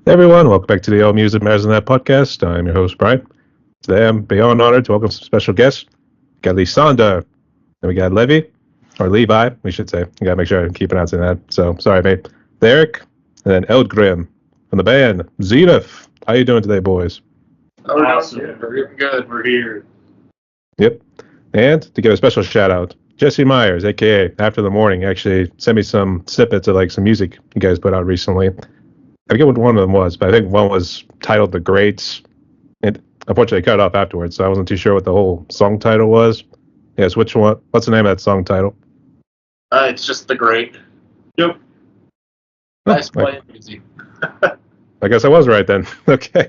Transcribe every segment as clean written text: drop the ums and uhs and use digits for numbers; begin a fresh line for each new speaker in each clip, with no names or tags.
Hey everyone, welcome back to the All Music Matters in That podcast. I'm your host, Brian. Today I'm beyond honored to welcome some special guests. We got Lysander, and we got Levi, we should say. You gotta make sure I keep pronouncing that. So, sorry, mate. Therick, and then Eldgrim from the band Zenith. How you doing today, boys?
Awesome. We're good. We're here.
Yep. And to give a special shout out, Jesse Myers, aka After the Morning, actually sent me some snippets of like some music you guys put out recently. I forget what one of them was, but I think one was titled The Greats. And unfortunately, cut it off afterwards, so I wasn't too sure what the whole song title was. Yes, which one? What's the name of that song title?
It's just The Great. Yep. Nice playing music.
I guess I was right then. Okay.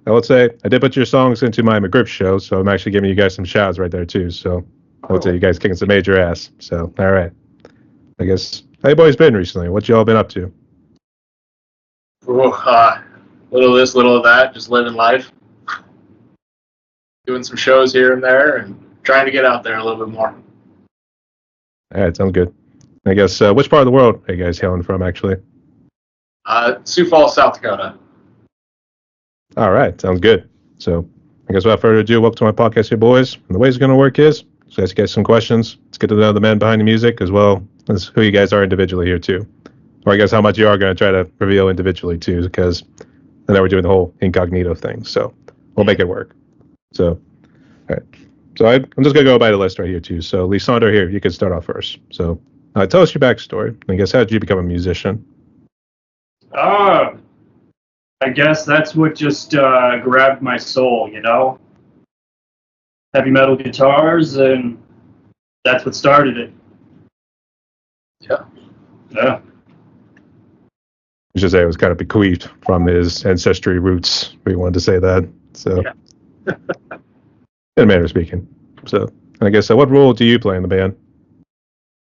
I would say I did put your songs into my McGrip show, so I'm actually giving you guys some shouts right there too. So I would say you guys kicking some major ass. So all right. I guess how you boys been recently? What you all been up to?
Little of this, little of that, just living life. Doing some shows here and there and trying to get out there a little bit more.
All right, sounds good. I guess which part of the world are you guys hailing from, actually?
Sioux Falls, South Dakota.
All right, sounds good. So I guess without further ado, welcome to my podcast here, boys. And the way it's going to work is, so ask you guys some questions. Let's get to know the man behind the music as well as who you guys are individually here, too. Or I guess how much you are going to try to reveal individually, too, because I know we're doing the whole incognito thing. So we'll make it work. So, all right. So I'm just going to go by the list right here, too. So Lysander here, you can start off first. So tell us your backstory. I guess how did you become a musician?
I guess that's what just grabbed my soul, you know? Heavy metal guitars, and that's what started it.
Yeah.
Yeah.
I should say it was kind of bequeathed from his ancestry roots. We wanted to say that. So,
Yeah.
in a manner of speaking. So, I guess what role do you play in the band?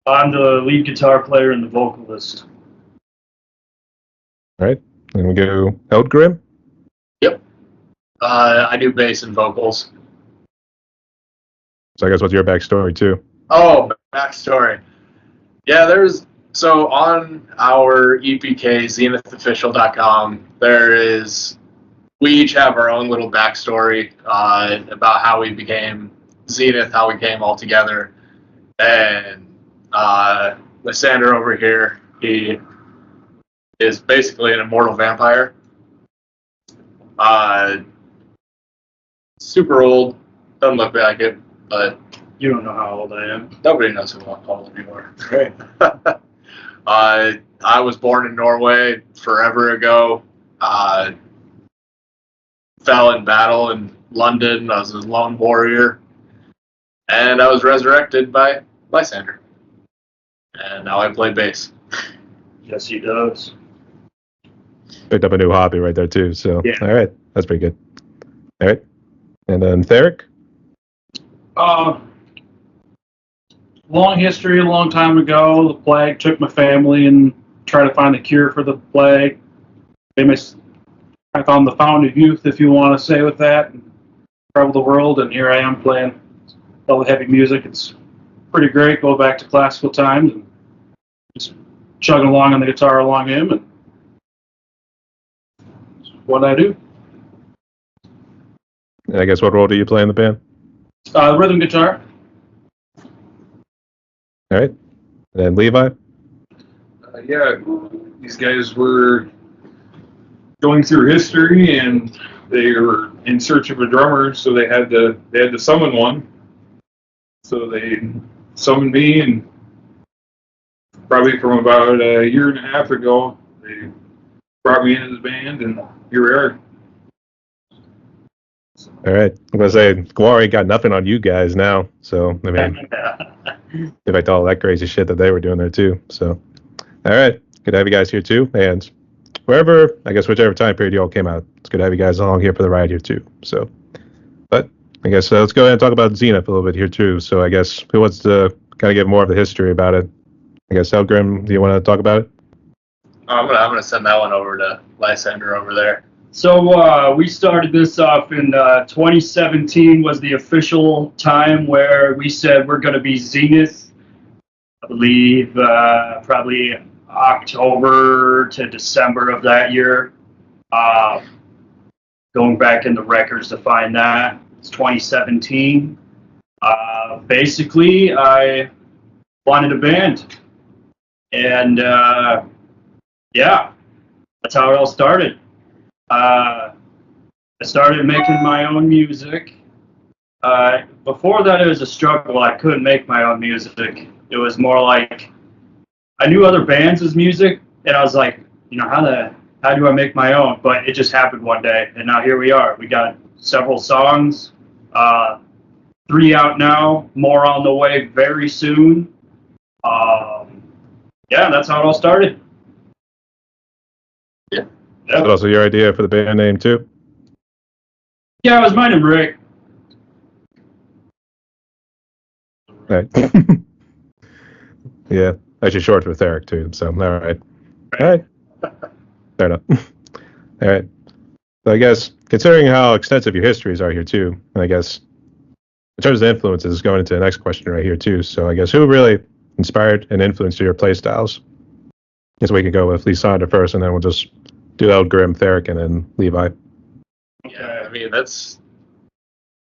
I'm the lead guitar player and the vocalist.
All right. And we go Eldgrim.
Yep. I do bass and vocals.
So I guess what's your backstory too?
Oh, backstory. Yeah, so on our EPK, zenithofficial.com, we each have our own little backstory about how we became Zenith, how we came all together. And Lysander over here, he is basically an immortal vampire. Super old, doesn't look like it, but
You don't know how old I am.
nobody knows how old you are.
Right.
I was born in Norway forever ago. Fell in battle in London. I was a lone warrior. And I was resurrected by Lysander. And now I play bass.
Yes, he does.
Picked up a new hobby right there too. So,
Yeah.
all right. That's pretty good. All right. And then Therick.
Long history, a long time ago, the plague took my family and tried to find the cure for the plague. I found the fountain of youth, if you want to say with that, and traveled the world, and here I am playing all the heavy music. It's pretty great. Go back to classical times and just chugging along on the guitar along him, and that's what I do.
And I guess what role do you play in the band?
Rhythm guitar.
All right. And then Levi.
Yeah, these guys were going through history and they were in search of a drummer, so they had to summon one. So they summoned me, and probably from about a year and a half ago, they brought me into the band, and here we are.
All right. I'm going to say, Glory got nothing on you guys now. So, I mean, in fact, all that crazy shit that they were doing there too. So, all right. Good to have you guys here too. And whichever time period you all came out, it's good to have you guys along here for the ride here too. So, but I guess let's go ahead and talk about Zenith a little bit here too. So, I guess who wants to kind of give more of the history about it? I guess Eldgrim, do you want to talk about it?
I'm gonna send that one over to Lysander over there.
So we started this off in 2017 was the official time where we said we're going to be Zenith. I believe probably October to December of that year.
Going back in the records to find that, it's 2017. Basically, I wanted a band. And yeah, that's how it all started. I started making my own music. Before that, it was a struggle. I couldn't make my own music. It was more like I knew other bands' music, and I was like, how do I make my own? But it just happened one day, and now here we are. We got several songs, 3 out now, more on the way very soon. Yeah, that's how it all started.
Yeah.
Is that also your idea for the band name too?
Yeah, it was mine and Rick.
Right. Yeah, actually short for Therick too. So all right. Fair enough. All right. So I guess considering how extensive your histories are here too, and I guess in terms of influences, going into the next question right here too. So I guess who really inspired and influenced your play styles? I guess we could go with Lysander first, and then we'll just do Eldgrim, Therick, and then Levi.
Yeah, I mean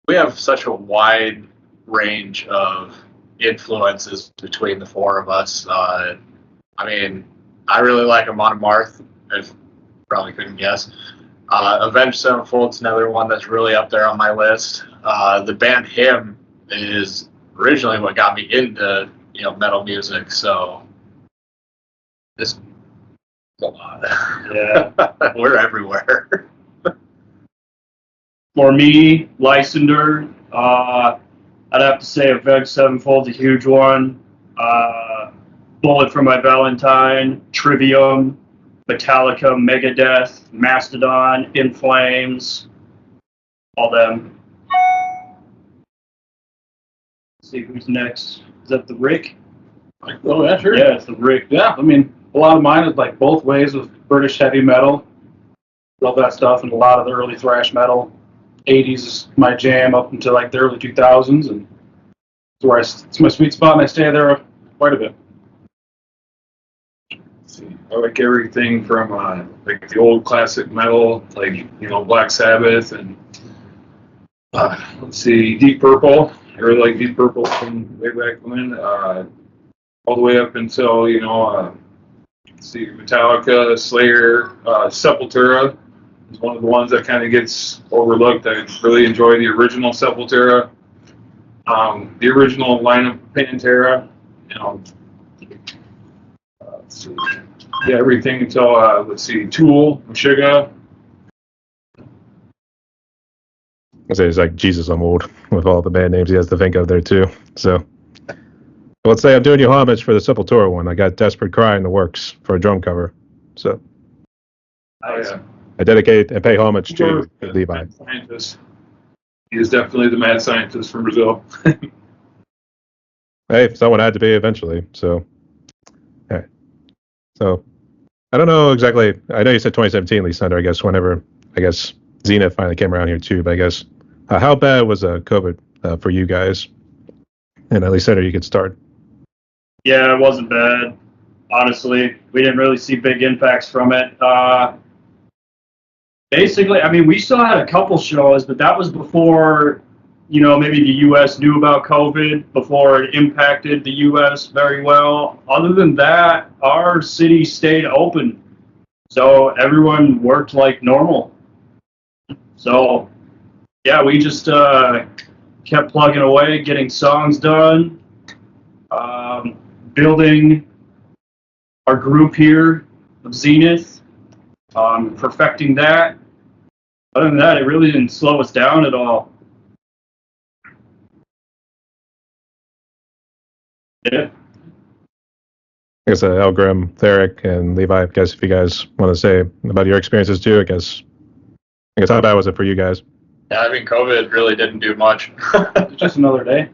we have such a wide range of influences between the 4 of us. I mean, I really like Amon Amarth, if you probably couldn't guess. Avenged Sevenfold's another one that's really up there on my list. The band Him is originally what got me into metal music, so this a lot.
Yeah.
We're everywhere.
For me, Lysander, I'd have to say Avenged Sevenfold's a huge one. Bullet for My Valentine, Trivium, Metallica, Megadeth, Mastodon, In Flames, all them. Let's see who's next. Is that the Rick?
Oh, yeah, sure.
Yeah, it's the Rick.
Yeah, I mean, a lot of mine is like both ways with British heavy metal. Love that stuff, and a lot of the early thrash metal. 80s is my jam up until like the early 2000s, and it's my sweet spot, and I stay there quite a bit.
I like everything from like the old classic metal, like Black Sabbath, and let's see, Deep Purple. I really like Deep Purple from way back when, all the way up until let's see, Metallica, Slayer, Sepultura is one of the ones that kind of gets overlooked. I really enjoy the original Sepultura, the original lineup of Pantera. Let's see. Yeah, everything until let's see, Tool, Meshuggah.
I say it's like Jesus on mold with all the band names he has to think of there too. So let's say I'm doing you homage for the Sepultura one. I got Desperate Cry in the works for a drum cover. So
Yeah.
I dedicate and pay homage to Levi.
Scientist. He is definitely the mad scientist from Brazil.
Hey, someone had to be eventually. So, all right. So I don't know exactly. I know you said 2017, Lysander. I guess whenever Zenith finally came around here too. But I guess how bad was COVID for you guys? And at Lysander, you could start.
Yeah, it wasn't bad. Honestly, we didn't really see big impacts from it. Basically, I mean, we still had a couple shows, but that was before, maybe the U.S. knew about COVID, before it impacted the U.S. very well. Other than that, our city stayed open, so everyone worked like normal. So, yeah, we just kept plugging away, getting songs done, building our group here of Zenith, perfecting that. Other than that, it really didn't slow us down at all. Yeah.
I guess Eldgrim, Therick, and Levi. I guess if you guys want to say about your experiences too, I guess how bad was it for you guys?
Yeah, I mean, COVID really didn't do much.
It's just another day.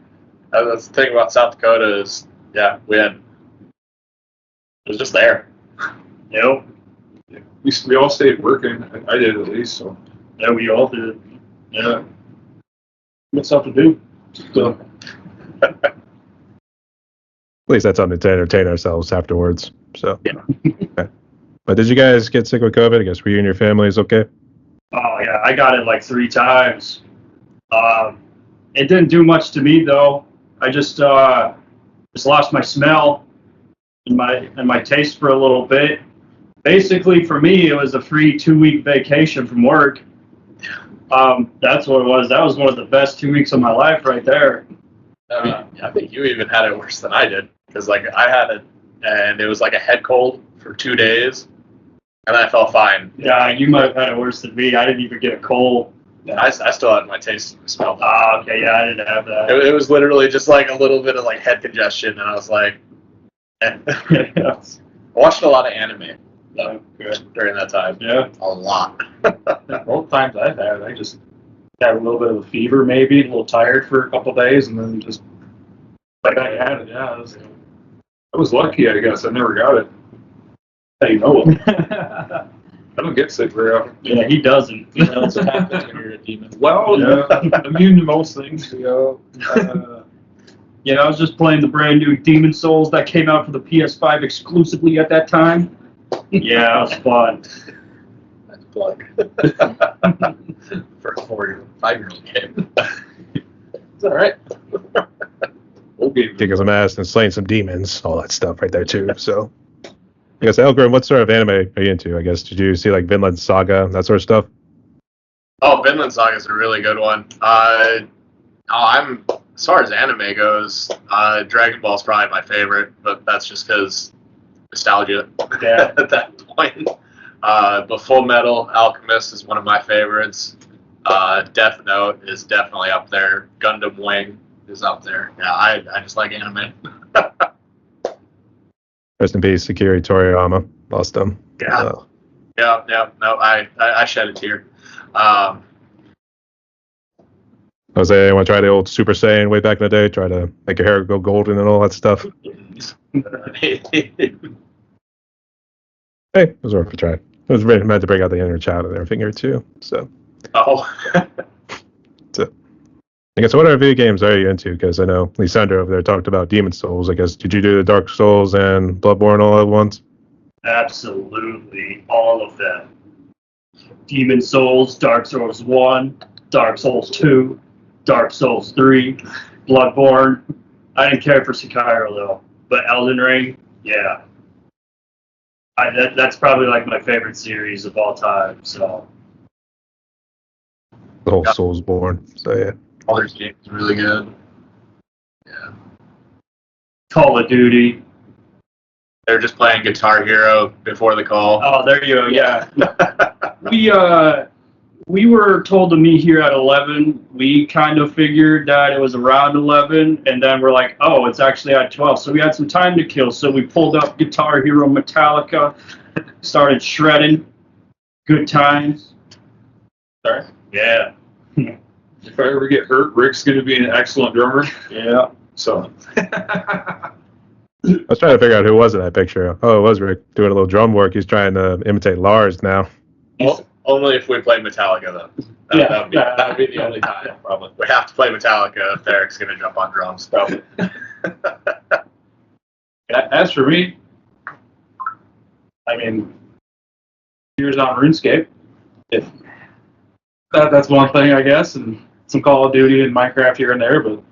That's the thing about South Dakota is, yeah, it was just there.
Yep.
We all stayed working. I did at least. So
Yeah, we all did. Yeah.
Good stuff to do. So,
At least that's something to entertain ourselves afterwards. So,
Yeah.
Okay. But did you guys get sick with COVID? I guess were you and your families okay?
Oh yeah, I got it like 3 times. It didn't do much to me though. I just lost my smell and my taste for a little bit. Basically, for me, it was a free 2-week vacation from work. That's what it was. That was one of the best 2 weeks of my life right there.
I think you even had it worse than I did, because like I had it, and it was like a head cold for 2 days, and I felt fine.
Yeah, you might have had it worse than me. I didn't even get a cold.
I still had my taste and smell.
Okay, yeah, I didn't have that.
It was literally just like a little bit of like head congestion, and I was like, I watched a lot of anime during that time.
Yeah.
A lot.
Both times I've had it, I just had a little bit of a fever, maybe a little tired for a couple of days, and then just like I had it. Yeah,
I was lucky, I guess. I never got it.
how you know it.
I don't get sick very often.
Yeah, he doesn't.
That's what happens when you're a demon.
Well, I'm immune to most things.
Yeah, I was just playing the brand new Demon Souls that came out for the PS5 exclusively at that time. Yeah, it was fun.
That's plug. For a 5-year-old game. It's all right.
Kicking some ass and slaying some demons, all that stuff right there too. So, I guess Eldgrim, what sort of anime are you into? I guess did you see like Vinland Saga, that sort of stuff?
Oh, Vinland Saga is a really good one. I'm as far as anime goes, Dragon Ball is probably my favorite, but that's just because nostalgia.
Yeah.
At that point. But Full Metal Alchemist is one of my favorites. Death Note is definitely up there. Gundam Wing is up there. Yeah, I just like anime.
Rest in peace, Akira Toriyama. Lost him.
Yeah. Yeah. No, I shed a tear.
Jose, you want to try the old Super Saiyan way back in the day? Try to make your hair go golden and all that stuff? Hey, it was worth a try. It was really meant to bring out the inner child in their finger too. So.
Oh.
So, I guess what other video games are you into? Because I know Lysander over there talked about Demon Souls. I guess did you do the Dark Souls and Bloodborne all at once?
Absolutely, all of them. Demon Souls, Dark Souls 1, Dark Souls 2, Dark Souls 3, Bloodborne. I didn't care for Sekiro though, but Elden Ring, yeah. That's probably like my favorite series of all time. So
The whole Soulsborne. So yeah.
All their games are really good. Yeah.
Call of Duty.
They're just playing Guitar Hero before the call.
Oh, there you go. Yeah. We were told to meet here at 11. We kind of figured that it was around 11, and then we're like, oh, it's actually at 12. So we had some time to kill. So we pulled up Guitar Hero Metallica, started shredding. Good times.
Sorry?
Yeah.
If I ever get hurt, Rick's going to be an excellent drummer.
Yeah.
So.
I was trying to figure out who was in that picture. Oh, it was Rick doing a little drum work. He's trying to imitate Lars now.
Well, only if we play Metallica, though. That would be the only time, probably. We have to play Metallica if Therick's going to jump on drums. Probably.
As for me, I mean, years on RuneScape. If that's one thing, I guess, and some Call of Duty and Minecraft here and there, but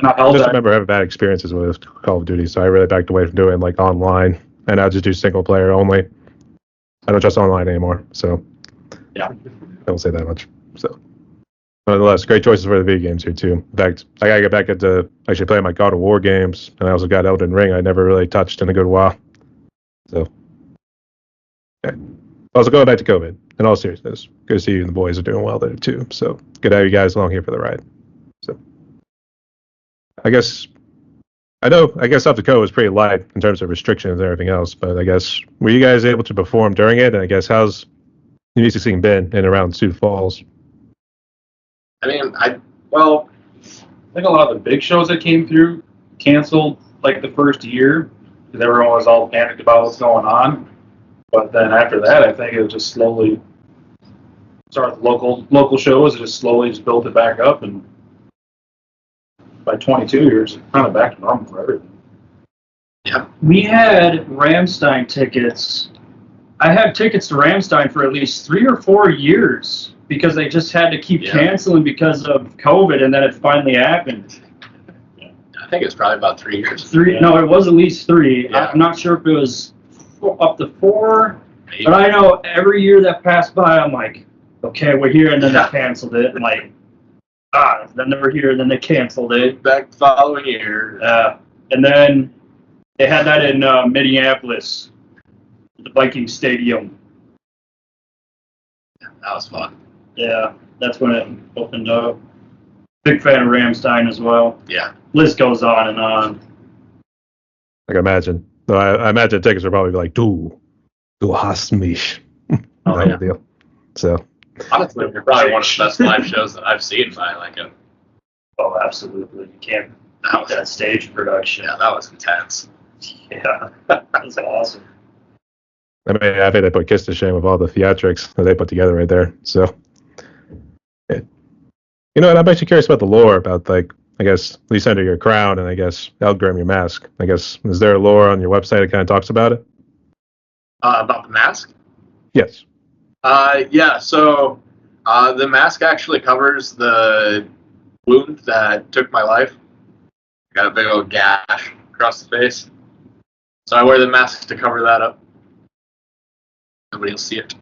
not
I
held
just
that.
remember having bad experiences with Call of Duty, so I really backed away from doing like online, and I just do single player only. I don't trust online anymore, so
Yeah.
I don't say that much. So, nonetheless, great choices for the video games here too. In fact, I gotta get back into actually playing my God of War games, and I also got Elden Ring. I never really touched in a good while. So, okay. Also going back to COVID. In all seriousness, good to see you and the boys are doing well there too. So good to have you guys along here for the ride. So, I guess South Dakota was pretty light in terms of restrictions and everything else, but I guess were you guys able to perform during it? And I guess how's the music scene been in and around Sioux Falls?
I mean,
I think a lot of the big shows that came through canceled like the first year because everyone was all panicked about what's going on. But then after that, I think it was just slowly started local shows. It just slowly just built it back up, and by 22 years, kind of back to normal for everything.
Yeah.
We had Rammstein tickets. I had tickets to Rammstein for at least 3 or 4 years because they just had to keep canceling because of COVID, and then it finally happened.
I think it's probably about 3 years.
No, it was at least 3.
Yeah.
I'm not sure if it was up to 4,
Maybe.
but I know every year that passed by, I'm like, okay, we're here, and then they canceled it. I'm like, then they were here, and then they canceled it.
Back the following year.
And then they had that in Minneapolis, the Viking Stadium.
That was fun.
Yeah, that's when it opened up. Big fan of Rammstein as well.
Yeah.
List goes on and on.
I can imagine. Though I imagine tickets are probably like, du hast mich.
Oh, yeah.
Deal. So.
Honestly, you're probably one of the best live shows that I've seen by like a.
Oh, absolutely. You can't beat that stage production.
Yeah, that was intense.
Yeah, that's awesome.
I mean, I think they put Kiss to shame with all the theatrics that they put together right there. So, yeah. You know what? I'm actually curious about the lore about, like, I guess, Lysander, your crown, and I guess Eldgrim, your mask. I guess, is there a lore on your website that kind of talks about it?
About the mask?
Yes.
Yeah, so the mask actually covers the wound that took my life. I got a big old gash across the face. So I wear the mask to cover that up. Nobody will see it.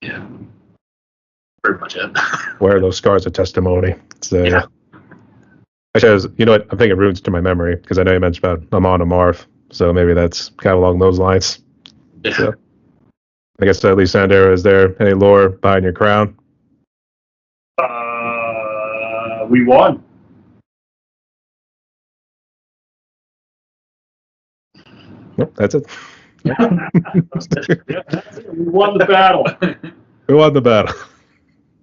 Yeah. Pretty much it.
Where are those scars of testimony? So,
Yeah.
Actually, you know what? I'm thinking runes to my memory because I know you mentioned about Amon Amarth. So maybe that's kind of along those lines.
Yeah.
So, I guess, Lysander, is there any lore behind your crown?
We won.
Nope, that's it.
Yeah, that's it. We won the battle.
Who won the battle?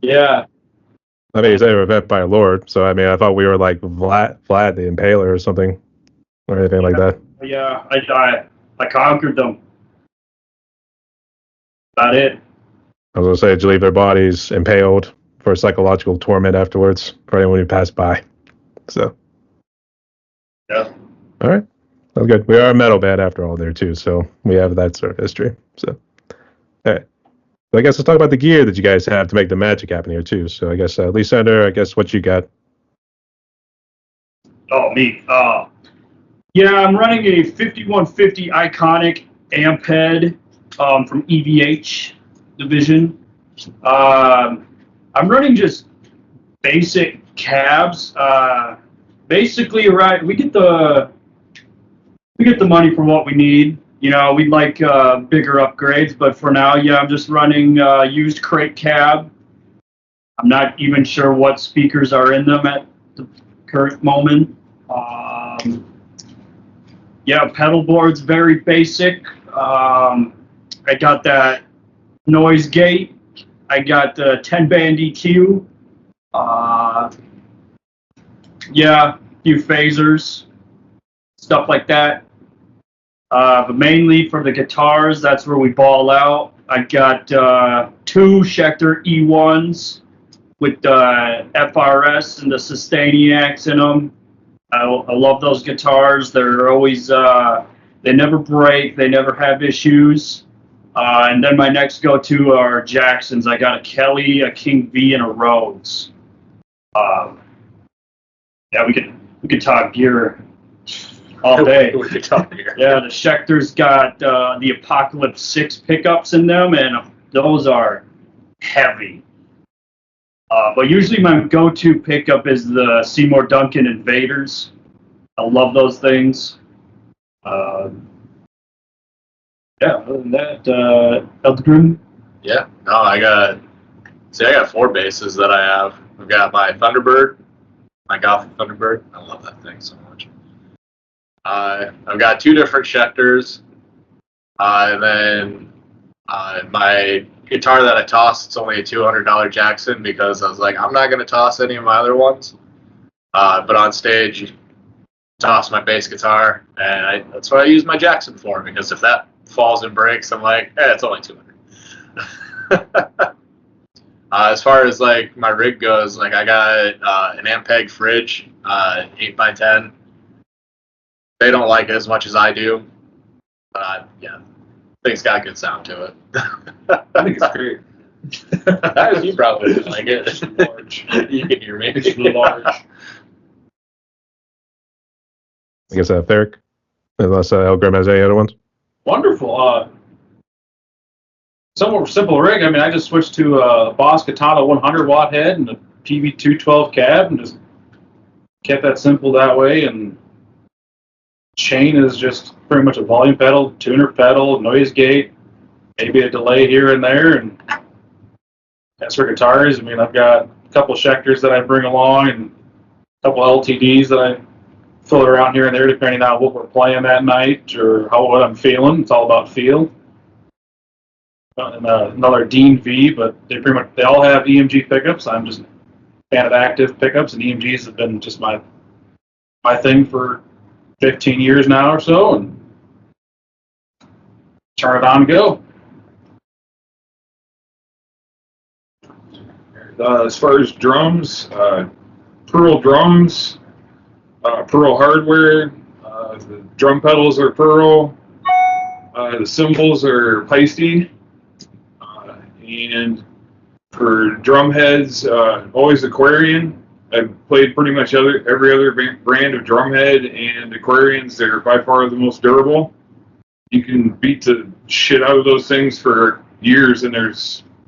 Yeah.
I mean, you said you were vet by a lord, so I mean, I thought we were like Vlad the Impaler or something, or anything like that.
Yeah, I conquered them. About it.
I was gonna say, did you leave their bodies impaled for psychological torment afterwards for anyone who passed by? So,
Yeah.
all right, that's good. We are a metal band after all, there too, so we have that sort of history. So, all right. So I guess let's talk about the gear that you guys have to make the magic happen here too. So I guess Lysander, I guess what you got?
Oh, me. Yeah, I'm running a 5150 Iconic amp head from EVH division. I'm running just basic cabs. Basically, right, we get the money for what we need. You know, we'd like bigger upgrades, but for now, yeah, I'm just running used crate cab. I'm not even sure what speakers are in them at the current moment. Yeah, pedal board's very basic. I got that noise gate. I got the 10-band EQ. Yeah, a few phasers, stuff like that. But mainly for the guitars, that's where we ball out. I got 2 Schecter E1s with the FRS and the Sustainiacs in them. I love those guitars. They're always, they never break. They never have issues. And then my next go-to are Jacksons. I got a Kelly, a King V, and a Rhodes. Yeah, we could talk gear all day.
We could talk here.
Yeah, the Schecter's got the Apocalypse 6 pickups in them, and those are heavy. But usually my go-to pickup is the Seymour Duncan Invaders. I love those things. Yeah, other than that, Eldgrim.
Yeah. No, I got 4 bases that I have. I've got my Thunderbird, my Gothic Thunderbird. I love that thing so much. I've got 2 different Schecters. And then my guitar that I tossed, it's only a $200 Jackson because I was like, I'm not going to toss any of my other ones. But on stage, toss my bass guitar, and that's what I use my Jackson for, because if that falls and breaks, I'm like, it's only 200. As far as like my rig goes, like I got an Ampeg fridge, 8x10. They don't like it as much as I do. But yeah, I think it's got a good sound to it.
I think it's great.
You probably didn't like it.
It's large.
You can hear me.
It's large.
I guess Therick, unless Eldgrim has any other ones.
Wonderful. Somewhat simple rig. I mean, I just switched to a Boss Katana 100 watt head and a PV 212 cab, and just kept that simple that way. And chain is just pretty much a volume pedal, tuner pedal, noise gate, maybe a delay here and there. And as for guitars, I mean, I've got a couple Schecters that I bring along and a couple LTDs that I throw around here and there depending on what we're playing that night or what I'm feeling. It's all about feel. And another Dean V, but they all have EMG pickups. I'm just a fan of active pickups, and EMGs have been just my thing for 15 years now or so, and turn it on and go.
As far as drums, Pearl drums, Pearl hardware, the drum pedals are Pearl, the cymbals are Heisty, and for drum heads, always Aquarian. I've played pretty much every other brand of drum head, and Aquarians, they're by far the most durable. You can beat the shit out of those things for years, and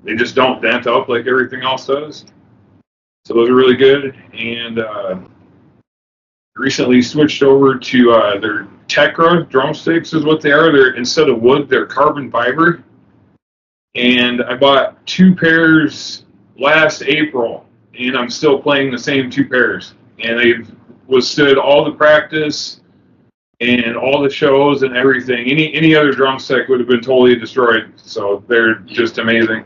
they just don't dent up like everything else does. So those are really good. And recently switched over to their Tekra drumsticks is what they are. They're, instead of wood, they're carbon fiber. And I bought 2 pairs last April, and I'm still playing the same 2 pairs. And they've withstood all the practice and all the shows and everything. Any other drumstick would have been totally destroyed. So they're just amazing.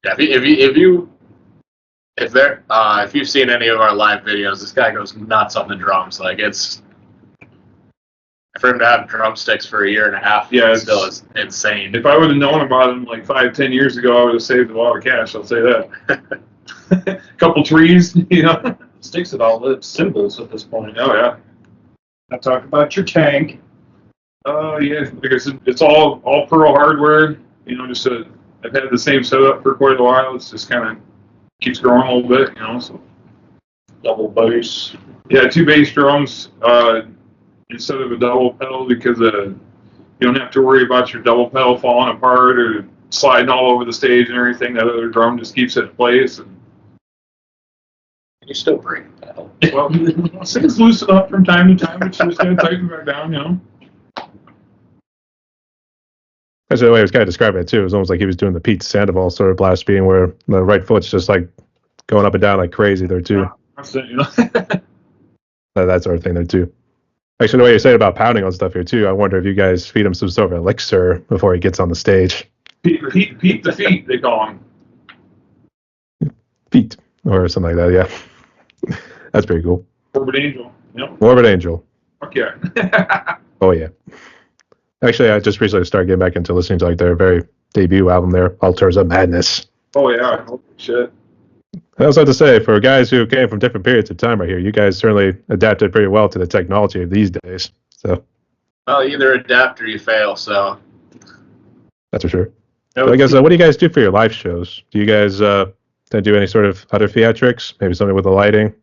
Yeah, if you've seen any of our live videos, this guy goes nuts on the drums. Like, it's for him to have drumsticks for a year and a half.
Yeah,
still is insane.
If I would have known about them like 5-10 years ago, I would have saved a lot of cash. I'll say that. Couple trees, you know.
Sticks at all the symbols at this point.
Oh yeah.
Now talk about your tank.
Yeah, like I said, it's all Pearl hardware. You know, I've had the same setup for quite a while. It's just kind of keeps growing a little bit, you know. So
Double bass.
yeah, 2 bass drums instead of a double pedal, because you don't have to worry about your double pedal falling apart or sliding all over the stage and everything. That other drum just keeps it in place. And
You still bring the pedal.
well, things loosen up from time to time. It's just going to tighten back down, you know.
That's the way I was kind of describing it too. It was almost like he was doing the Pete Sandoval sort of blast beating, where the right foot's just like going up and down like crazy there too.
You know?
That sort of thing there too. Actually, the way you said about pounding on stuff here too, I wonder if you guys feed him some sort of elixir before he gets on the stage.
Pete the feet, they call him.
Feet or something like that. Yeah, that's pretty cool.
Morbid Angel. Yep.
Morbid Angel.
Fuck yeah.
Oh yeah. Actually, I just recently started getting back into listening to like their very debut album there, Altars of Madness.
Oh yeah. Holy shit.
I also have to say, for guys who came from different periods of time right here, you guys certainly adapted pretty well to the technology of these days. So,
Well, either adapt or you fail. So
that's for sure. So I guess, what do you guys do for your live shows? Do you guys do any sort of other theatrics? Maybe something with the lighting?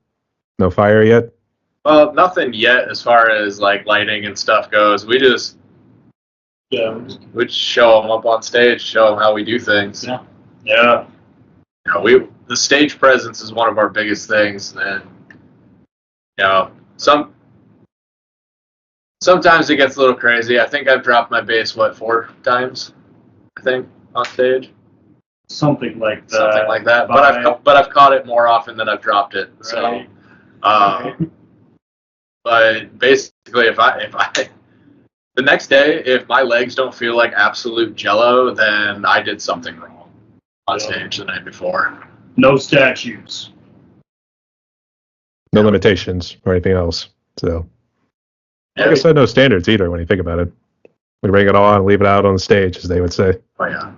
No fire yet?
well, nothing yet as far as like lighting and stuff goes. We just show them up on stage, show them how we do things.
Yeah.
You know, the stage presence is one of our biggest things, and you know, sometimes it gets a little crazy. I think I've dropped my bass 4 times, I think, on stage.
Something like that.
Something like that. But I've caught it more often than I've dropped it. So, but basically, if I the next day, if my legs don't feel like absolute jello, then I did something wrong on stage the night before.
No statues.
No limitations or anything else. So,
Yeah,
I guess I had no standards either when you think about it. We bring it on and leave it out on the stage, as they would say.
Oh, yeah.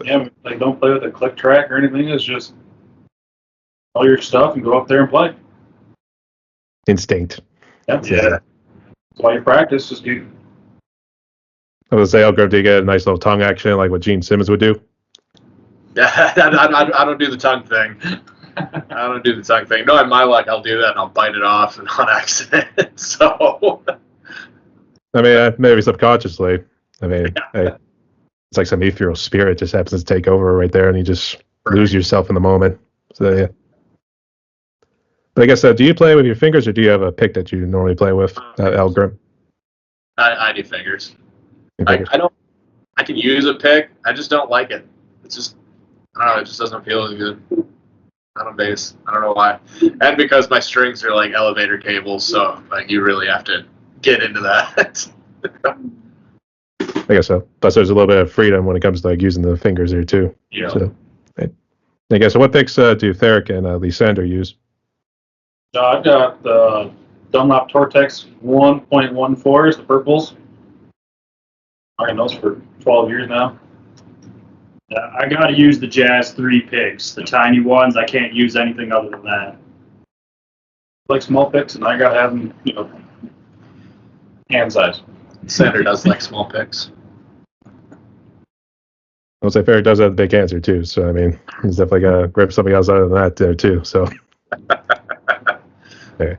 Yeah, like don't play with a click track or anything. It's just all your stuff and go up there and play.
Instinct.
That's
Yeah.
why you practice. Just you.
I would say, Eldgrim, do you get a nice little tongue action like what Gene Simmons would do?
Yeah, I don't do the tongue thing. I don't do the tongue thing. No, in my luck, I'll do that and I'll bite it off and on accident. So,
I mean, maybe subconsciously. I mean, hey, it's like some ethereal spirit just happens to take over right there, and you just lose yourself in the moment. So yeah. But I guess, do you play with your fingers, or do you have a pick that you normally play with, Eldgrim?
I do fingers.
Your
I
fingers.
I can use a pick. I just don't like it. It's just, I don't know. It just doesn't feel as good. On a bass. I don't know why. And because my strings are like elevator cables, so like you really have to get into that.
I guess so. Plus, there's a little bit of freedom when it comes to like using the fingers there too.
Yeah.
So, right. I guess, so what picks do Therick and Lysander use?
I've got the Dunlop Tortex 1.14s, the purples. I've had those for 12 years now.
I got to use the Jazz 3 picks, the tiny ones. I can't use anything other than that.
Like small picks, and I got to have them, hand size.
Sander does like small picks.
I'll say Therick does have the big answer too. So I mean, he's definitely got to grip something else other than that there too. So. Okay.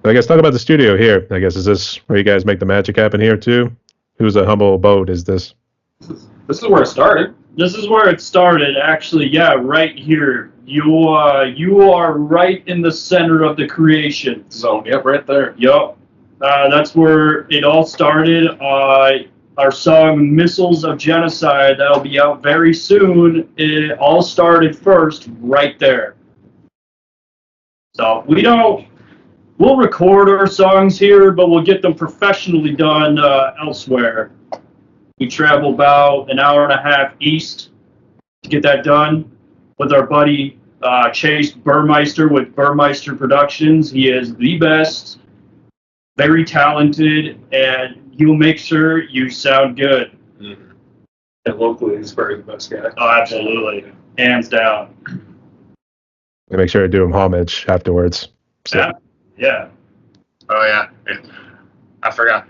I guess talk about the studio here. I guess, is this where you guys make the magic happen here too? Whose a humble abode is this?
This is where it started.
This is where it started, actually. Yeah, right here. You are right in the center of the creation
zone. Yep, right there.
Yup. That's where it all started. Our song "Missiles of Genocide" that'll be out very soon. It all started first right there. So we'll record our songs here, but we'll get them professionally done elsewhere. We travel about an hour and a half east to get that done with our buddy Chase Burmeister with Burmeister Productions. He is the best, very talented, and he'll make sure you sound good.
Mm-hmm.
And locally, he's probably the best guy.
Oh, absolutely. Hands down.
We make sure to do him homage afterwards. So.
Yeah.
Oh yeah, I forgot.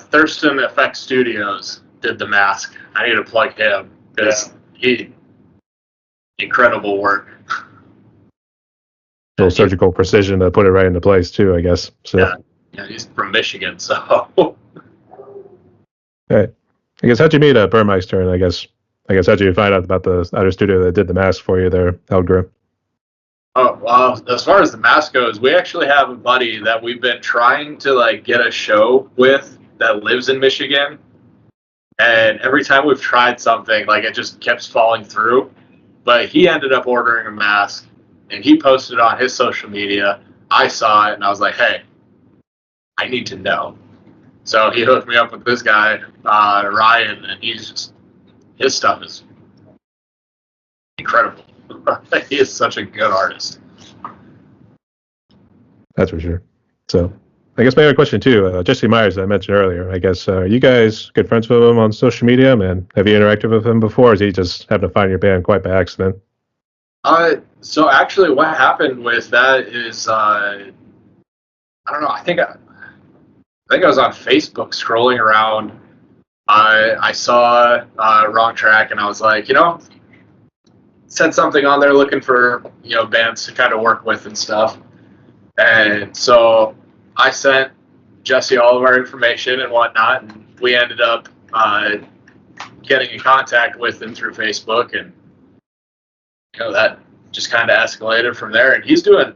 Thurston Effects Studios did the mask. I need to plug him because he incredible work.
A little surgical precision to put it right into place too, I guess. So.
Yeah, he's from Michigan, so.
All right. I guess, how'd you meet Burmeister, and I guess how'd you find out about the other studio that did the mask for you there, Eldgrim?
Oh, well, as far as the mask goes, we actually have a buddy that we've been trying to like get a show with that lives in Michigan. And every time we've tried something, like it just kept falling through. But he ended up ordering a mask and he posted it on his social media. I saw it and I was like, hey, I need to know. So he hooked me up with this guy, Ryan, and his stuff is incredible. He is such a good artist.
That's for sure. So, I guess my other question too, Jesse Myers, I mentioned earlier. I guess, are you guys good friends with him on social media, man? Have you interacted with him before, or is he just happened to find your band quite by accident?
So actually, what happened with that is, I don't know. I think I was on Facebook scrolling around. I saw Wrong Track, and I was like, said something on there looking for bands to kind of work with and stuff. And so I sent Jesse all of our information and whatnot, and we ended up getting in contact with him through Facebook, and that just kind of escalated from there. And he's doing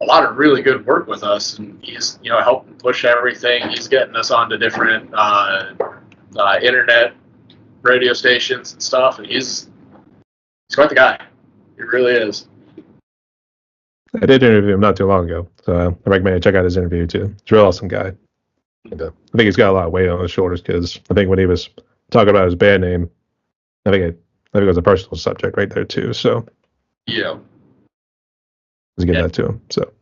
a lot of really good work with us, and he's helping push everything. He's getting us onto different internet radio stations and stuff, and he's quite the guy. He really is.
I did interview him not too long ago, so I recommend you check out his interview too. He's a real awesome guy. And, I think he's got a lot of weight on his shoulders because I think when he was talking about his band name, I think it was a personal subject right there too. So
Yeah.
let's give that to him. So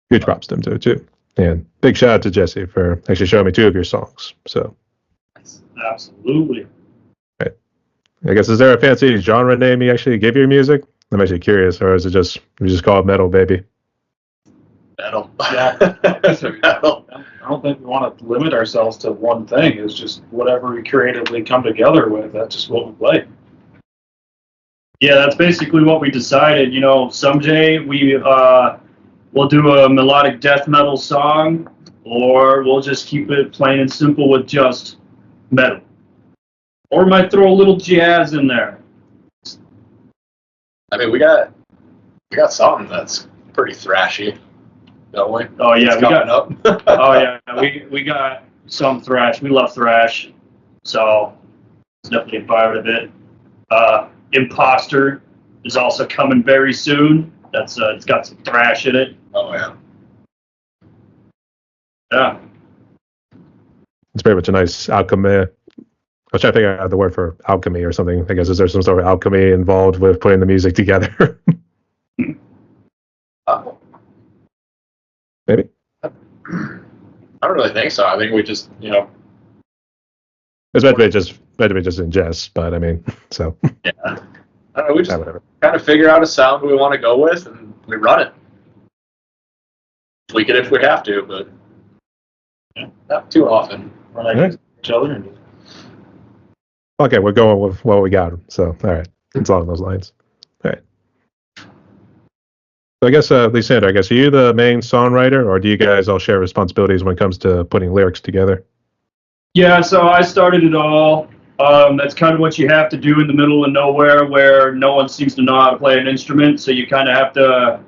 huge props to him too. And big shout out to Jesse for actually showing me 2 of your songs. So
Absolutely.
I guess, is there a fancy genre name you actually give your music? I'm actually curious, or is it you just call it metal, baby?
Metal.
Yeah.
Metal.
I don't think we want to limit ourselves to one thing. It's just whatever we creatively come together with. That's just what we play.
Yeah, that's basically what we decided. You know, someday we'll do a melodic death metal song, or we'll just keep it plain and simple with just metal. Or we might throw a little jazz in there.
I mean, we got something that's pretty thrashy, don't we?
Oh yeah,
It's coming up.
oh yeah, we got some thrash. We love thrash, so it's definitely a part of it. Imposter is also coming very soon. That's it's got some thrash in it.
Oh yeah.
Yeah.
It's very much a nice alchemy. I was trying to figure out the word for alchemy or something. I guess is there some sort of alchemy involved with putting the music together? Maybe.
I don't really think so. I think we just,
It's meant to be just in jest, but I mean, so.
yeah. I don't know. We just
Whatever.
kind of figure out a sound we want to go with, and we run it. Tweak it if we have to, but not too often.
We're like
Yeah.
each other. And
Okay, we're going with what we got. So, all right, it's along those lines. All right. So I guess, Lysander, are you the main songwriter, or do you guys all share responsibilities when it comes to putting lyrics together?
Yeah, so I started it all. That's kind of what you have to do in the middle of nowhere where no one seems to know how to play an instrument, so you kind of have to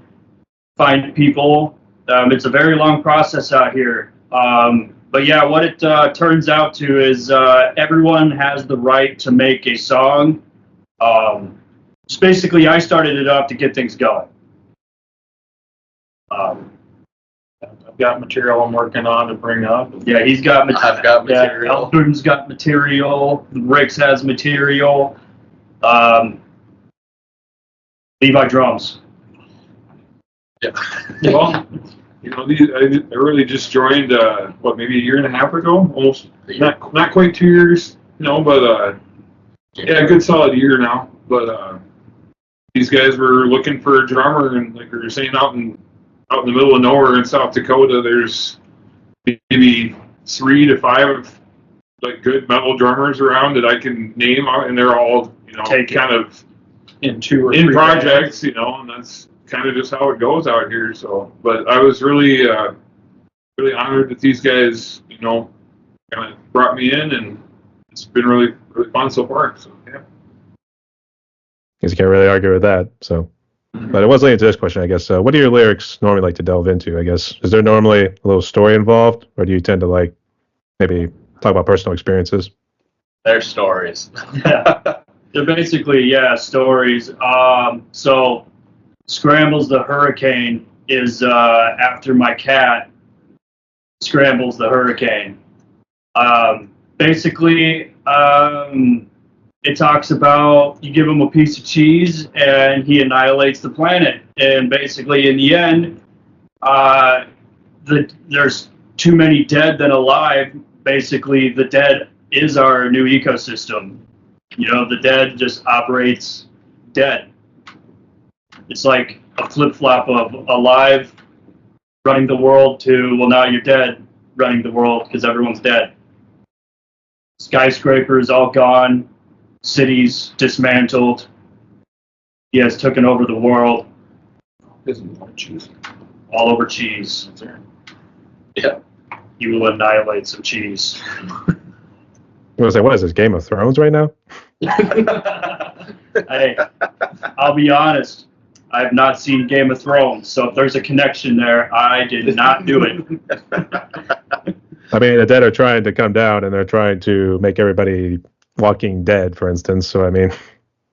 find people. It's a very long process out here. But yeah, what it turns out to is everyone has the right to make a song. Just basically, I started it up to get things going.
I've got material I'm working on to bring up.
Yeah, he's got material.
I've got material.
Yeah, Eldgrim's got material. Ricks has material. Levi drums.
Yeah.
Well, I really just joined, maybe a year and a half ago, almost, not quite 2 years, but yeah, a good solid year now. But these guys were looking for a drummer, and like we were saying, out in the middle of nowhere in South Dakota, there's maybe 3 to 5 like good metal drummers around that I can name, and they're all kind of
In 2 or
in
3
projects, and that's kind of just how it goes out here. So, but I was really honored that these guys, kind of brought me in, and it's been really, really fun so far. So, yeah.
Because you can't really argue with that. So, but it was leading to this question, I guess. What do your lyrics normally like to delve into? I guess is there normally a little story involved, or do you tend to maybe talk about personal experiences?
Their stories.
They're basically, stories. So Scrambles the Hurricane is after my cat, Scrambles the Hurricane. Basically, it talks about you give him a piece of cheese and he annihilates the planet. And basically, in the end, there's too many dead than alive. Basically, the dead is our new ecosystem. The dead just operates dead. It's like a flip-flop of alive running the world to, well, now you're dead running the world because everyone's dead. Skyscrapers all gone. Cities dismantled. He has taken over the world.
cheese.
All over cheese.
Yeah.
You will annihilate some cheese.
I was like, what is this, Game of Thrones right now?
Hey, I'll be honest. I have not seen Game of Thrones, so if there's a connection there, I did not do it.
I mean, the dead are trying to come down, and they're trying to make everybody Walking Dead, for instance. So, I mean,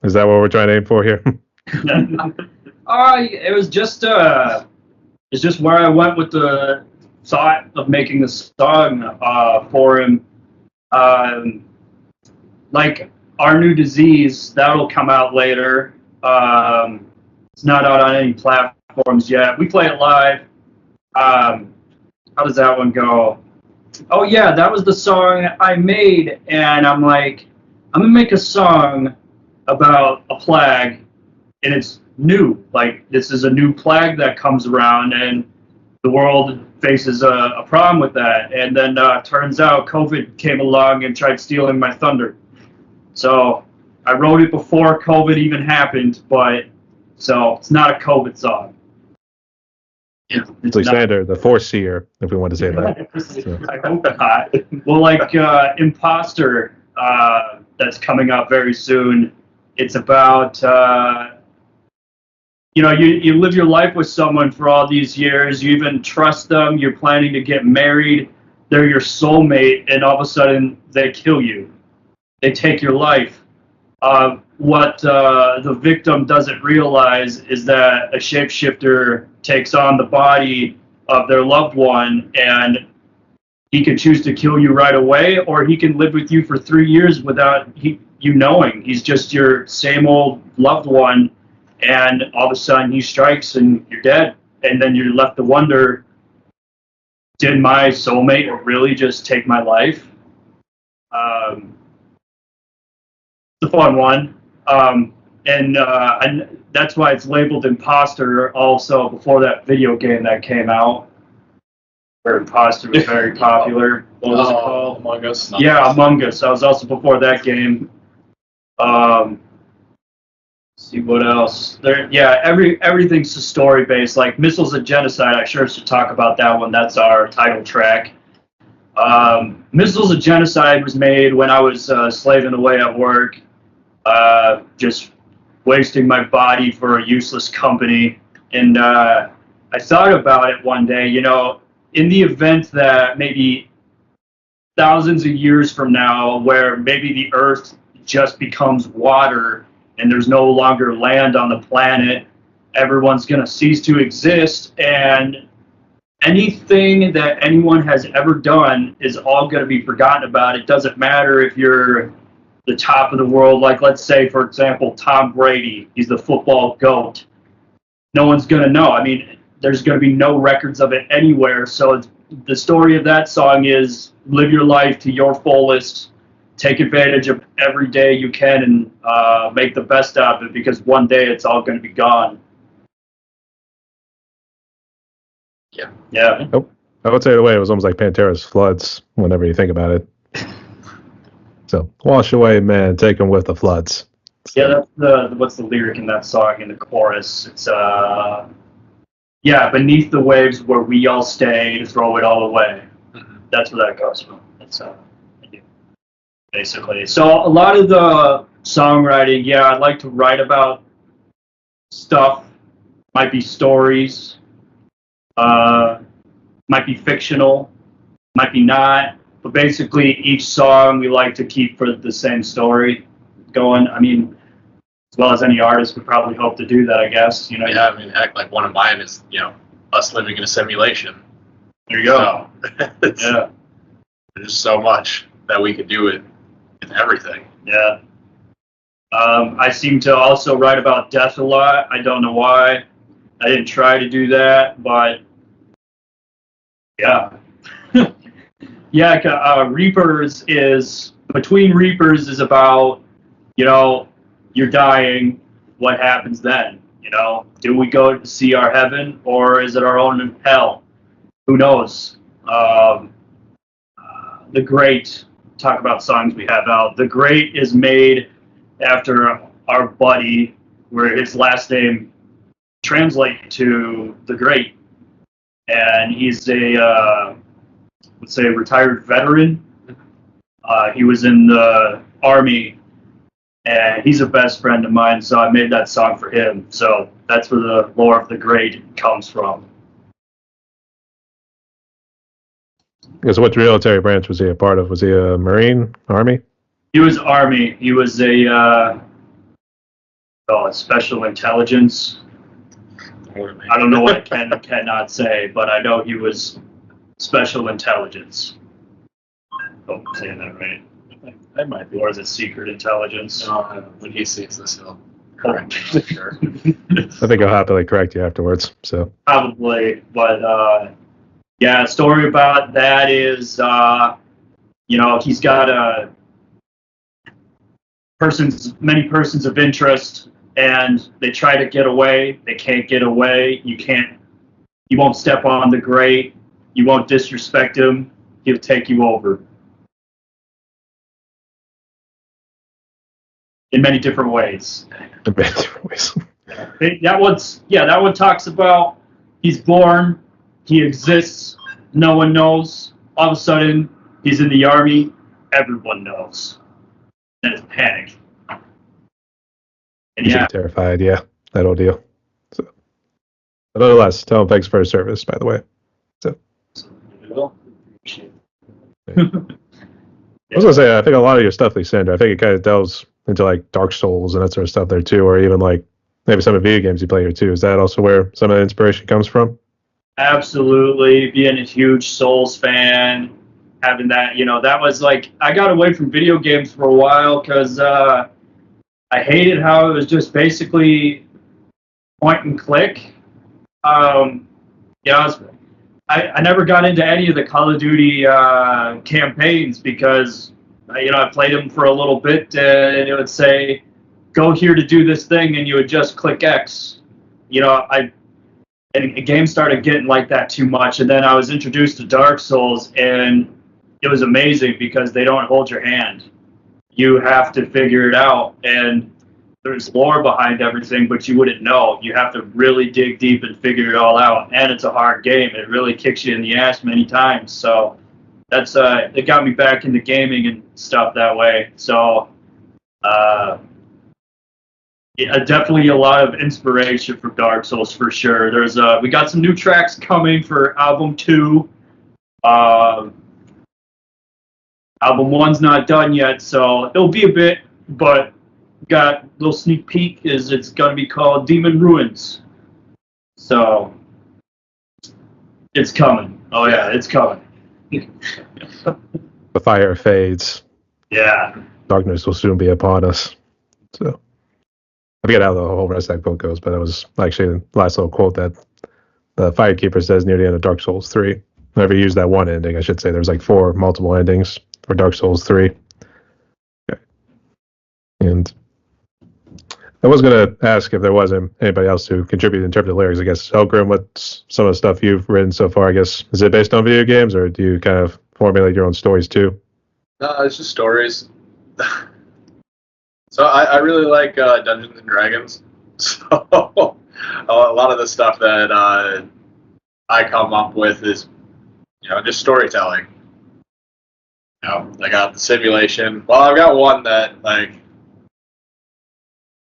is that what we're trying to aim for here?
It was just it's just where I went with the thought of making the song for him. Like Our New Disease, that'll come out later. It's not out on any platforms yet. We play it live. How does that one go? Oh yeah, that was the song I made, and I'm like, I'm gonna make a song about a plague, and it's new. Like, this is a new plague that comes around, and the world faces a problem with that. And then turns out COVID came along and tried stealing my thunder. So I wrote it before COVID even happened, but so it's not a COVID song.
It's Lysander, the Force Seer, if we want to say that.
I hope not. Well, like Imposter, that's coming up very soon. It's about, you live your life with someone for all these years. You even trust them. You're planning to get married. They're your soulmate, and all of a sudden they kill you. They take your life. What the victim doesn't realize is that a shapeshifter takes on the body of their loved one, and he can choose to kill you right away, or he can live with you for 3 years without you knowing. He's just your same old loved one, and all of a sudden he strikes and you're dead. And then you're left to wonder, did my soulmate really just take my life? It's a fun one. And that's why it's labeled Imposter also before that video game that came out, where Imposter was very popular. What was it called?
Among Us.
Yeah, Among Us. I was also before that game. See what else. Everything's story based. Like Missiles of Genocide, I sure should talk about that one. That's our title track. Missiles of Genocide was made when I was slaving away at work, just wasting my body for a useless company. And I thought about it one day, in the event that maybe thousands of years from now, where maybe the Earth just becomes water and there's no longer land on the planet, everyone's going to cease to exist, and anything that anyone has ever done is all going to be forgotten about. It doesn't matter if you're the top of the world, like let's say, for example, Tom Brady. He's the football GOAT. No one's going to know. I mean, there's going to be no records of it anywhere. So the story of that song is live your life to your fullest. Take advantage of every day you can and make the best out of it, because one day it's all going to be gone. Yeah.
Oh, I would say the way it was almost like Pantera's Floods whenever you think about it. So, wash away, man, take them with the floods.
Yeah, that's what's the lyric in that song in the chorus? It's beneath the waves where we all stay to throw it all away. Mm-hmm. That's where that goes from. It's basically. So a lot of the songwriting, I'd like to write about stuff. Might be stories. Might be fictional. Might be not. But basically, each song we like to keep for the same story going. I mean, as well as any artist would probably hope to do that, I guess.
Yeah, I mean, heck, like one of mine is, us living in a simulation.
There you go.
So, there's so much that we could do with everything.
Yeah. I seem to also write about death a lot. I don't know why. I didn't try to do that, but yeah. Reapers is, Between Reapers is about, you're dying, what happens then? Do we go to see our heaven, or is it our own hell? Who knows? The Great, talk about songs we have out. The Great is made after our buddy, where his last name translates to the Great. And he's a, let's say, a retired veteran. He was in the Army, and he's a best friend of mine, so I made that song for him. So that's where the lore of the Great comes from.
Because what military branch was he a part of? Was he a Marine, Army?
He was Army. He was a special intelligence. I don't know what I can and cannot say, but I know he was special intelligence. Hope I'm saying that right.
That might be.
Or is it secret intelligence?
No, when he sees this, he'll correct me, sure.
I think I'll happily correct you afterwards. So
probably, but story about that is, he's got many persons of interest, and they try to get away. They can't get away. You can't You won't step on the grate. You won't disrespect him. He'll take you over. In many different ways.
In many different ways.
That one talks about he's born, he exists, no one knows. All of a sudden, he's in the army, everyone knows. And it's panic. And
You should be terrified, yeah, that ordeal. So, but nonetheless, tell him thanks for his service, by the way. So. I was gonna say, I think a lot of your stuff, Lysander, I think it kind of delves into like Dark Souls and that sort of stuff there too, or even like maybe some of the video games you play here too. Is that also where some of the inspiration comes from?
Absolutely, being a huge Souls fan, having that, that was like, I got away from video games for a while because I hated how it was just basically point and click. I never got into any of the Call of Duty campaigns because, I played them for a little bit and it would say, go here to do this thing, and you would just click X. And a game started getting like that too much, and then I was introduced to Dark Souls, and it was amazing because they don't hold your hand. You have to figure it out, and there's lore behind everything, but you wouldn't know. You have to really dig deep and figure it all out, and it's a hard game. It really kicks you in the ass many times, so that's it got me back into gaming and stuff that way. So definitely a lot of inspiration for Dark Souls for sure. There's we got some new tracks coming for album 2. Album 1's not done yet, so it'll be a bit, but got a little sneak peek is it's gonna be called Demon Ruins. So it's coming. Oh yeah, it's coming.
The fire fades.
Yeah.
Darkness will soon be upon us. So I forget how the whole rest of that quote goes, but that was actually the last little quote that the Firekeeper says near the end of Dark Souls 3. Whenever you use that one ending, I should say there's like 4 multiple endings for Dark Souls 3. Okay. And I was going to ask if there wasn't anybody else who contributed to interpret the lyrics. I guess, Eldgrim, what's some of the stuff you've written so far? I guess, is it based on video games, or do you kind of formulate your own stories too?
No, it's just stories. So I really like Dungeons and Dragons. So a lot of the stuff that I come up with is, just storytelling. I got the simulation. Well, I've got one that like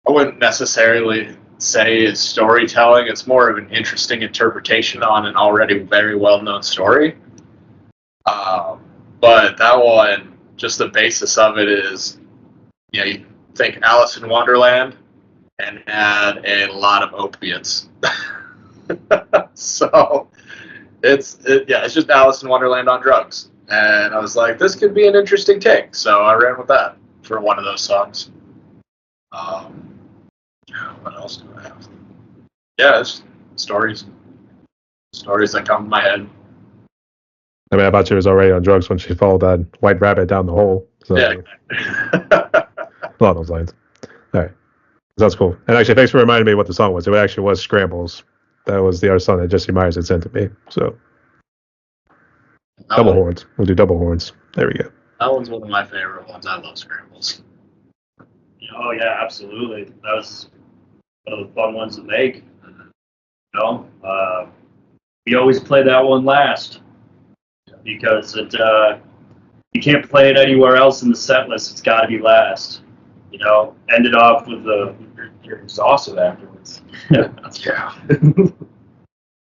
I wouldn't necessarily say is storytelling. It's more of an interesting interpretation on an already very well-known story. But that one, just the basis of it is, you think Alice in Wonderland and add a lot of opiates. So it's just Alice in Wonderland on drugs. And I was like, this could be an interesting take. So I ran with that for one of those songs. What else do I have? Yeah, it's stories. Stories that come to my head.
I mean, I thought she was already on drugs when she followed that white rabbit down the hole. So,
Yeah.
Along those lines. All right. Sounds cool. And actually, thanks for reminding me what the song was. It actually was Scrambles. That was the other song that Jesse Myers had sent to me. So, double horns. We'll do double horns. There we go.
That one's one of my favorite ones. I love Scrambles.
Oh yeah, absolutely. That was one of the fun ones to make. We always play that one last because it you can't play it anywhere else in the set list. It's got to be last. Ended off with
you're exhausted afterwards.
Yeah.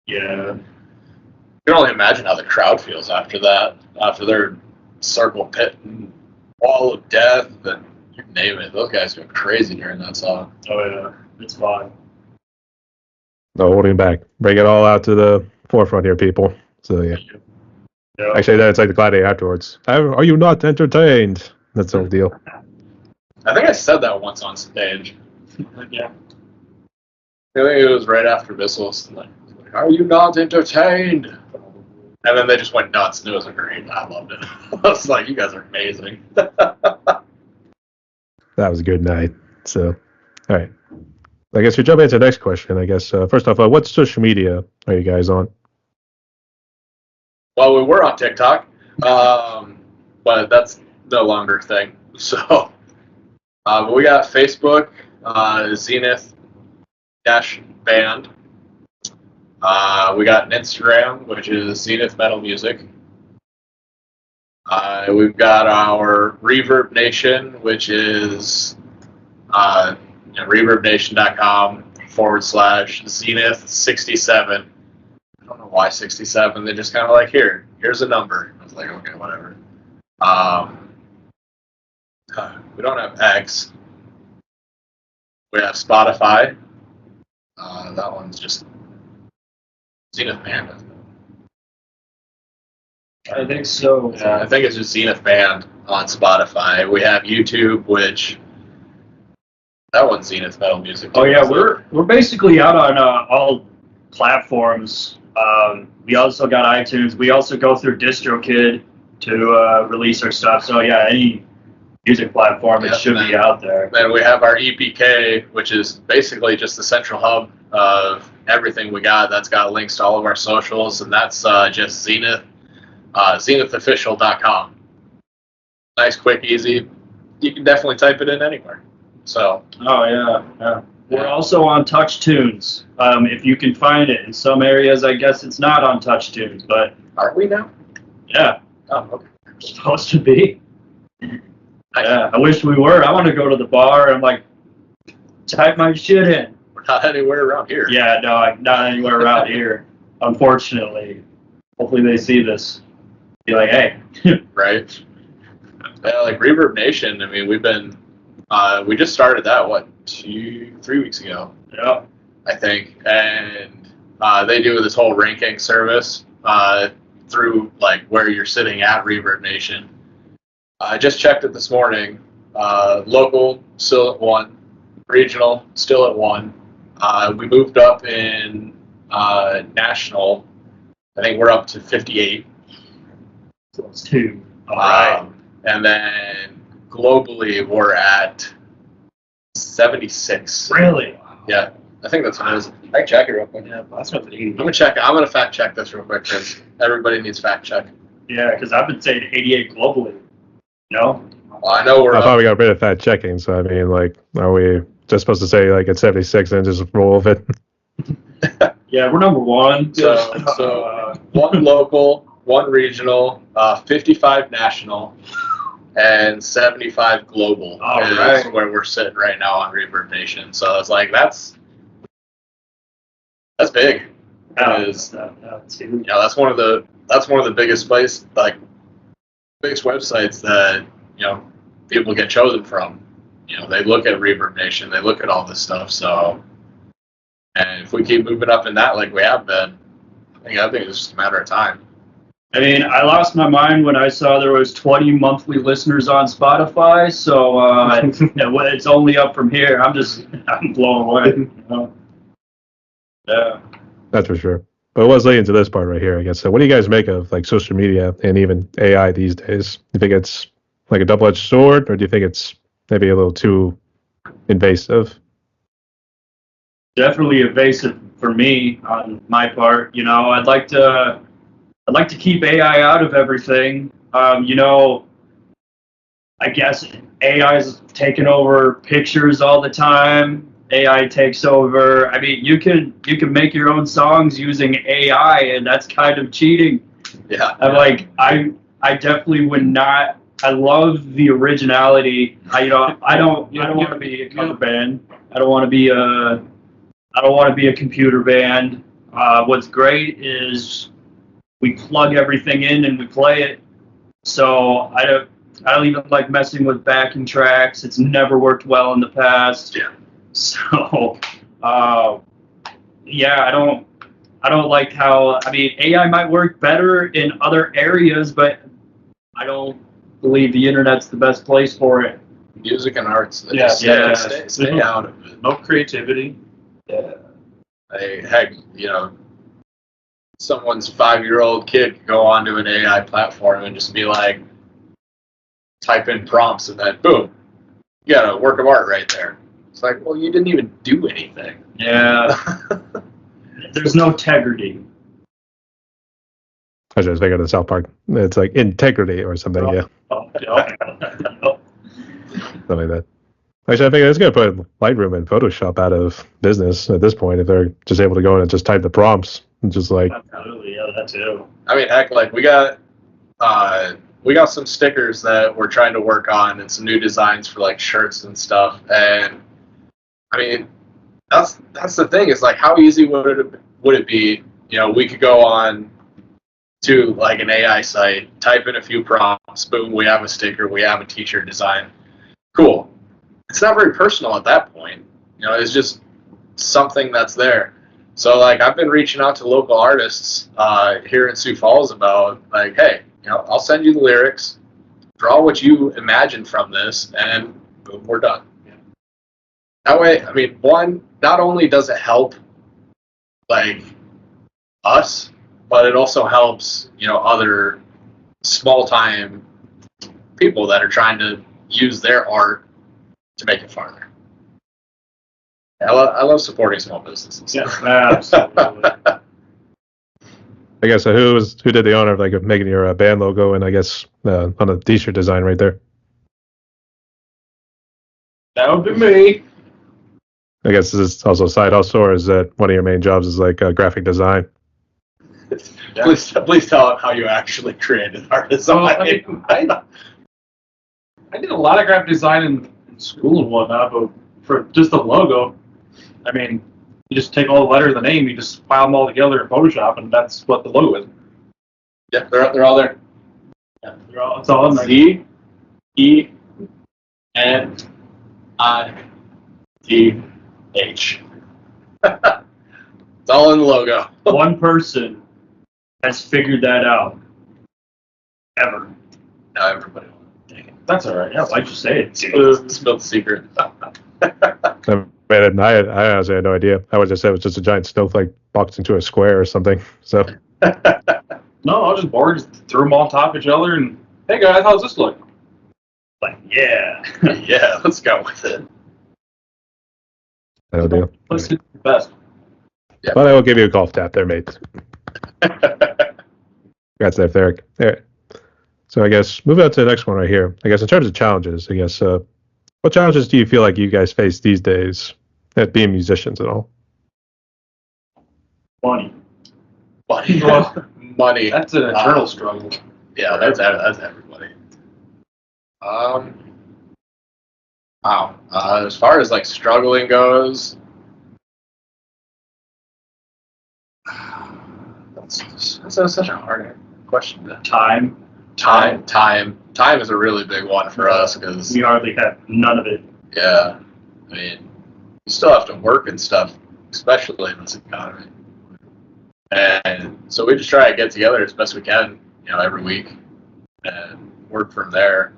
Yeah.
You can only imagine how the crowd feels after that, after their circle pit and wall of death, and you name it. Those guys go crazy during that song.
Oh yeah, it's fun.
No holding back. Bring it all out to the forefront here, people. So, yeah.
Yeah.
Actually, that's like the Gladiator afterwards. Are you not entertained? That's the whole deal.
I think I said that once on stage.
Yeah.
I think it was right after Vissels. Like, are you not entertained? And then they just went nuts, and it was great. I loved it. I was like, you guys are amazing.
That was a good night. So, all right. I guess we jump into the next question. I guess, first off, what social media are you guys on?
Well, we were on TikTok, but that's no longer a thing. So, but we got Facebook, Zenith Band. We got an Instagram, which is Zenith Metal Music. We've got our Reverb Nation, which is reverbnation.com/Zenith67. I don't know why 67. They just kind of like, here's a number. I was like, okay, whatever. We don't have X. We have Spotify. That one's just Zenith Band.
I think so.
I think it's just Zenith Band on Spotify. We have YouTube, which that one's Zenith Metal Music.
Oh yeah, we're basically out on all platforms. We also got iTunes. We also go through DistroKid to release our stuff. So yeah, any music platform, it should be out there.
Then we have our EPK, which is basically just the central hub of everything we got. That's got links to all of our socials, and that's just Zenith, zenithofficial.com. Nice, quick, easy. You can definitely type it in anywhere. So.
Oh yeah. We're also on TouchTunes. If you can find it in some areas, I guess it's not on TouchTunes, but
are we now?
Yeah.
Oh, okay.
We're supposed to be. Yeah, I wish we were. I want to go to the bar and like type my shit in.
We're not anywhere around here.
Yeah, no, not anywhere around here. Unfortunately. Hopefully they see this. Be like, hey.
Right. Yeah, like Reverb Nation. I mean, we just started that 2-3 weeks ago.
Yeah.
I think, and they do this whole ranking service through like where you're sitting at Reverb Nation. I just checked it this morning. Local still at 1, regional still at 1. We moved up in national. I think we're up to 58.
So it's 2.
All right. And then globally we're at 76.
Really?
Yeah. I think that's what it is. I can check it real quick.
Yeah, that's not the 80.
I'm gonna check. I'm gonna fact check this real quick because everybody needs fact check.
Yeah, because I've been saying 88 globally. No?
Well, I know
I thought we got rid of fact checking, so I mean, like, are we just supposed to say like it's 76 and just roll with it?
Yeah, we're number 1.
So 1 local, 1 regional, 55 national, and 75 global is where we're sitting right now on Reverb Nation. So it's like that's big. That's one of the biggest biggest websites that people get chosen from. They look at Reverb Nation, they look at all this stuff. So, and if we keep moving up in that like we have been, I think it's just a matter of time.
I mean, I lost my mind when I saw there was 20 monthly listeners on Spotify, so it's only up from here. I'm blown away. Yeah.
That's for sure. But it was leading to this part right here, I guess. So what do you guys make of like social media and even AI these days? Do you think it's like a double-edged sword, or do you think it's maybe a little too invasive?
Definitely invasive for me on my part. I'd like to keep AI out of everything. I guess AI's taking over pictures all the time. AI takes over. I mean, you can make your own songs using AI, and that's kind of cheating.
Yeah.
I definitely would not. I love the originality. I don't want to be a cover band. I don't want to be a computer band. What's great is we plug everything in and we play it. So I don't even like messing with backing tracks. It's never worked well in the past.
Yeah.
So yeah, I don't like how, I mean, AI might work better in other areas, but I don't believe the internet's the best place for it.
Music and arts.
Stay
out of it.
No creativity.
Yeah. Heck, someone's 5-year-old kid can go onto an AI platform and just be like, type in prompts and then boom, you got a work of art right there. It's like, well, you didn't even do anything.
Yeah. There's no integrity.
I was just thinking of the South Park. It's like integrity or something. Yeah,
Oh, yeah.
something like that. Actually, I think it's going to put Lightroom and Photoshop out of business at this point if they're just able to go in and just type the prompts and just like.
Absolutely, yeah, that too.
I mean, heck, like we got some stickers that we're trying to work on and some new designs for like shirts and stuff. And I mean, that's the thing is like how easy would it be? You know, we could go on to like an AI site, type in a few prompts, boom, we have a sticker, we have a t-shirt design. Cool. It's not very personal at that point. You know, it's just something that's there. So like I've been reaching out to local artists here in Sioux Falls about like, hey, you know, I'll send you the lyrics, draw what you imagine from this, and boom, we're done. That way, I mean, one, not only does it help like us, but it also helps, you know, other small time people that are trying to use their art to make it farther. I love supporting small businesses.
Yeah, absolutely.
I guess who did the honor of like making your band logo and I guess on a t-shirt design right there?
That would be me.
I guess this is also a side hustle, or is that one of your main jobs is like graphic design?
Please tell them how you actually created our design.
I did a lot of graphic design in school and whatnot, but for just the logo, I mean, you just take all the letters of the name, you just file them all together in Photoshop, and that's what the logo is.
Yeah, they're all there.
Yeah, it's all in there.
ZENITH. It's all in the logo.
One person has figured that out. Ever.
Now everybody.
That's all right.
Yeah, why'd you say it?
Spilled the secret.
Man, I honestly had no idea. I would just say it was just a giant snowflake boxed into a square or something. So
No, I was just bored, just threw them on top of each other, and hey guys, how's this look?
Like, yeah.
Yeah, let's go with it.
that'll do.
Let's do the best.
Yeah.
But I will give you a golf tap there, mate. Congrats there, Therick. There. So I guess moving on to the next one right here. I guess in terms of challenges, I guess what challenges do you feel like you guys face these days at being musicians and all?
Funny.
Money.
Well,
Money.
That's an internal struggle.
Yeah, that's everybody. Wow. As far as like struggling goes, that's such a hard question.
Time.
Time is a really big one for us because
We hardly have none of it.
yeah, I mean, you still have to work and stuff, especially in this economy. And so we just try to get together as best we can, you know, every week and work from there.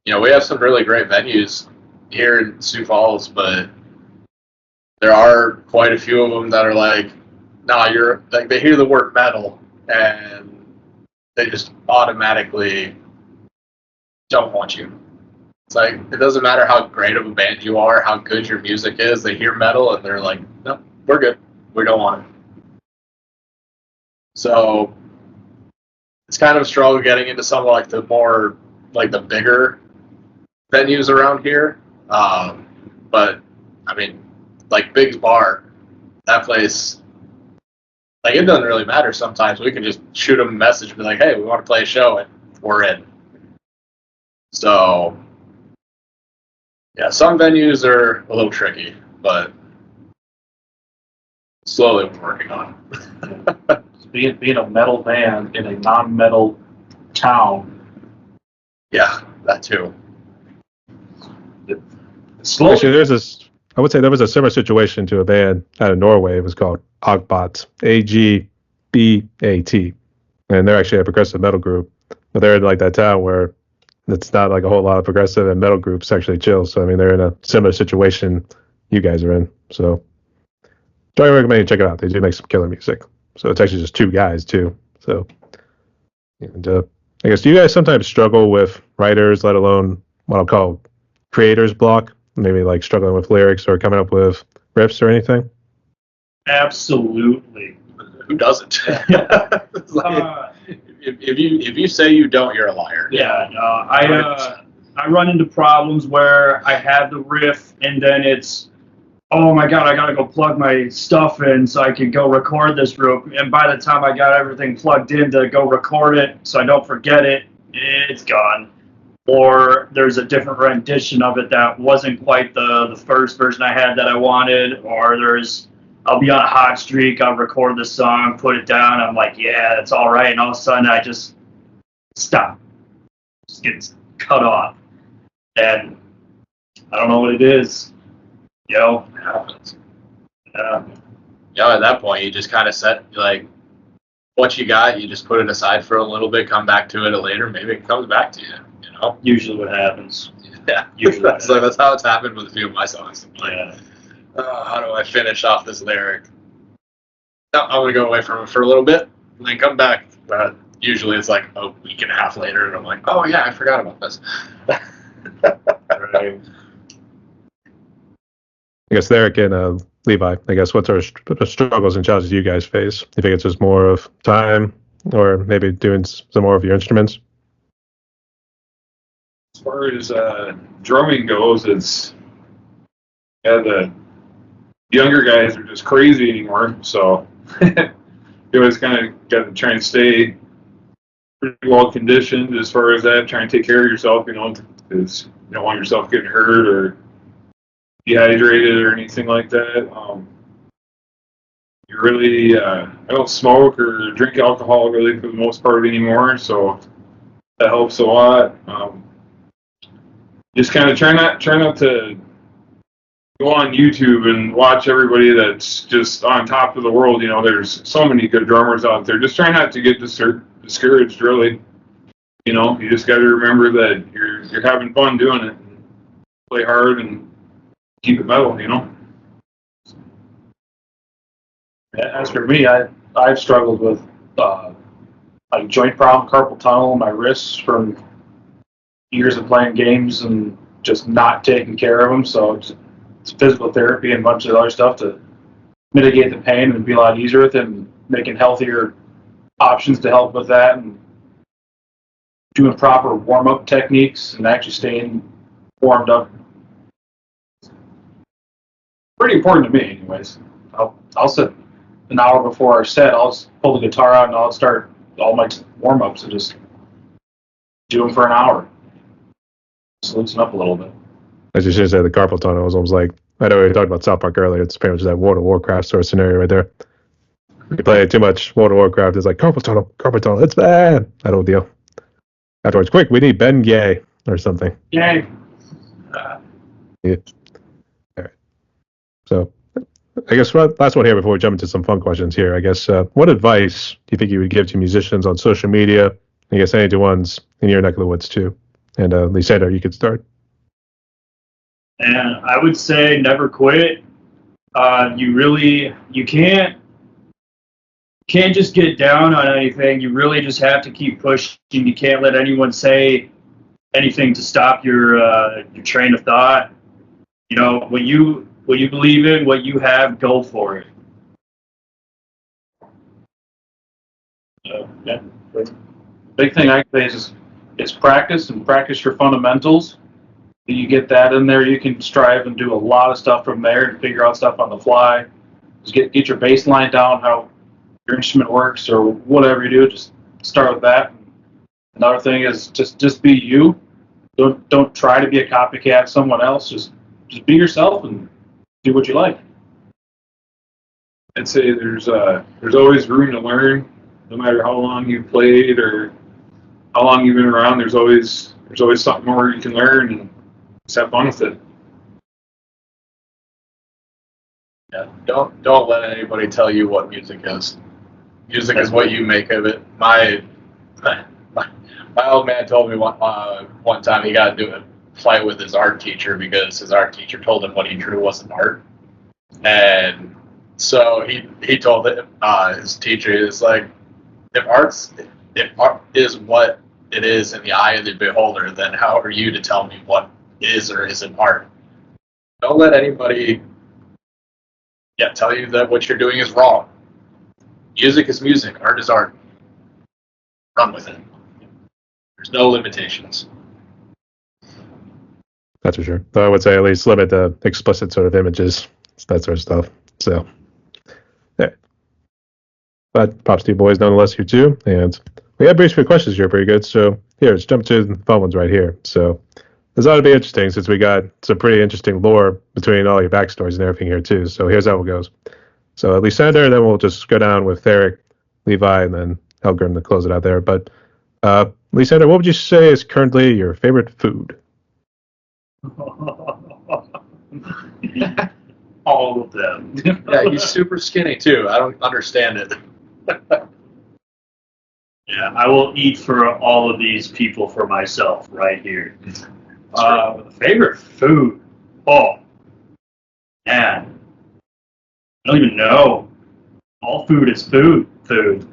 You know, we have some really great venues here in Sioux Falls, but there are quite a few of them that are like, nah, you're like, they hear the word metal and they just automatically don't want you. It's like, it doesn't matter how great of a band you are, how good your music is, they hear metal and they're like, no, we're good. We don't want it. So it's kind of a struggle getting into some of like the more, like the bigger venues around here. But I mean, like Big's Bar, that place, like it doesn't really matter sometimes. We can just shoot them a message and be like, hey, we want to play a show, and we're in. So, yeah, some venues are a little tricky, but slowly we're working on them.
Being a metal band in a non-metal town.
Yeah, that too.
Slowly.
Actually, I would say there was a similar situation to a band out of Norway. It was called Agbat, Agbat, and they're actually a progressive metal group. But they're in like that town where it's not like a whole lot of progressive and metal groups actually chill. So I mean, they're in a similar situation you guys are in. So strongly recommend you check it out. They do make some killer music. So it's actually just two guys too. So and I guess do you guys sometimes struggle with writers, let alone what I'll call creator's block? Maybe like struggling with lyrics or coming up with riffs or anything?
Absolutely.
who doesn't? It's like, if you say you don't, you're a liar.
Yeah, no, I run into problems where I have the riff and then it's, oh my god, I gotta go plug my stuff in so I can go record this room. And by the time I got everything plugged in to go record it so I don't forget it, it's gone. Or there's a different rendition of it that wasn't quite the first version I had that I wanted. Or I'll be on a hot streak, I'll record the song, put it down, I'm like, yeah, that's all right. And all of a sudden I just stop. Just gets cut off. And I don't know what it is.
It happens. At that point, you just kind of set, like, what you got, you just put it aside for a little bit, come back to it later, maybe it comes back to you,
Usually what happens.
Yeah,
Usually
that's how it's happened with a few of my songs. Like,
Yeah.
How do I finish off this lyric? No, I'm going to go away from it for a little bit, and then come back. But usually it's like a week and a half later, and I'm like, oh yeah, I forgot about this.
Right.
I guess Therick and Levi, I guess, what sort of struggles and challenges you guys face? You think it's just more of time, or maybe doing some more of your instruments?
As far as drumming goes, it's the younger guys are just crazy anymore. So you always kind of got to try and stay pretty well conditioned as far as that. Try and take care of yourself, because you don't want yourself getting hurt or dehydrated or anything like that. You really, I don't smoke or drink alcohol really for the most part anymore, so that helps a lot. Just kind of try not to go on YouTube and watch everybody that's just on top of the world. There's so many good drummers out there. Just try not to get discouraged, really. You just got to remember that you're having fun doing it. Play hard and keep it metal,
As for me, I've struggled with like joint problem, carpal tunnel in my wrists from years of playing games and just not taking care of them. So it's physical therapy and a bunch of other stuff to mitigate the pain and be a lot easier with it, and making healthier options to help with that, and doing proper warm-up techniques and actually staying warmed up. Pretty important to me, anyways. I'll sit an hour before our set. I'll just pull the guitar out and I'll start all my warm-ups and just do them for an hour. Just loosen up a little bit.
As you should say, the carpal tunnel was almost like, I know we talked about South Park earlier. It's pretty much that World of Warcraft sort of scenario right there. You play too much World of Warcraft, it's like carpal tunnel, it's bad. That whole deal. Afterwards, quick, we need Ben Gay or something.
Yay.
Yeah. All right. So, I guess last one here before we jump into some fun questions here. I guess, what advice do you think you would give to musicians on social media? I guess any to ones in your neck of the woods too. And Lysander, you could start.
And I would say never quit. You can't just get down on anything. You really just have to keep pushing. You can't let anyone say anything to stop your train of thought. When you believe in what you have, go for it.
Yeah. Big thing I say is practice and practice your fundamentals. You get that in there, you can strive and do a lot of stuff from there and figure out stuff on the fly. Just get your baseline down, how your instrument works or whatever you do. Just start with that. Another thing is just be you. Don't try to be a copycat of someone else. Just be yourself and do what you like.
I'd say there's always room to learn, no matter how long you've played or how long you've been around. There's always something more you can learn, and just have fun with it.
Yeah, don't let anybody tell you what music is. Music is what you make of it. My old man told me one time he got into a fight with his art teacher because his art teacher told him what he drew wasn't art, and so he told his teacher, it's like, if art is what it is in the eye of the beholder, then how are you to tell me what is or isn't art? Don't let anybody tell you that what you're doing is wrong. music is music, art is art. Run with it. There's no limitations.
That's for sure. Though I would say at least limit the explicit sort of images, that sort of stuff. So, yeah. But props to you boys nonetheless here too. And we had brief questions here, pretty good. So here, let's jump to the fun ones right here. So this ought to be interesting since we got some pretty interesting lore between all your backstories and everything here too. So here's how it goes. So Lysander, and then we'll just go down with Therick, Levi, and then Eldgrim to close it out there. But Lysander, what would you say is currently your favorite food?
All of them.
Yeah, he's super skinny too. I don't understand it.
Yeah, I will eat for all of these people for myself right here. Favorite food? Oh, man. I don't even know. All food is food. Food.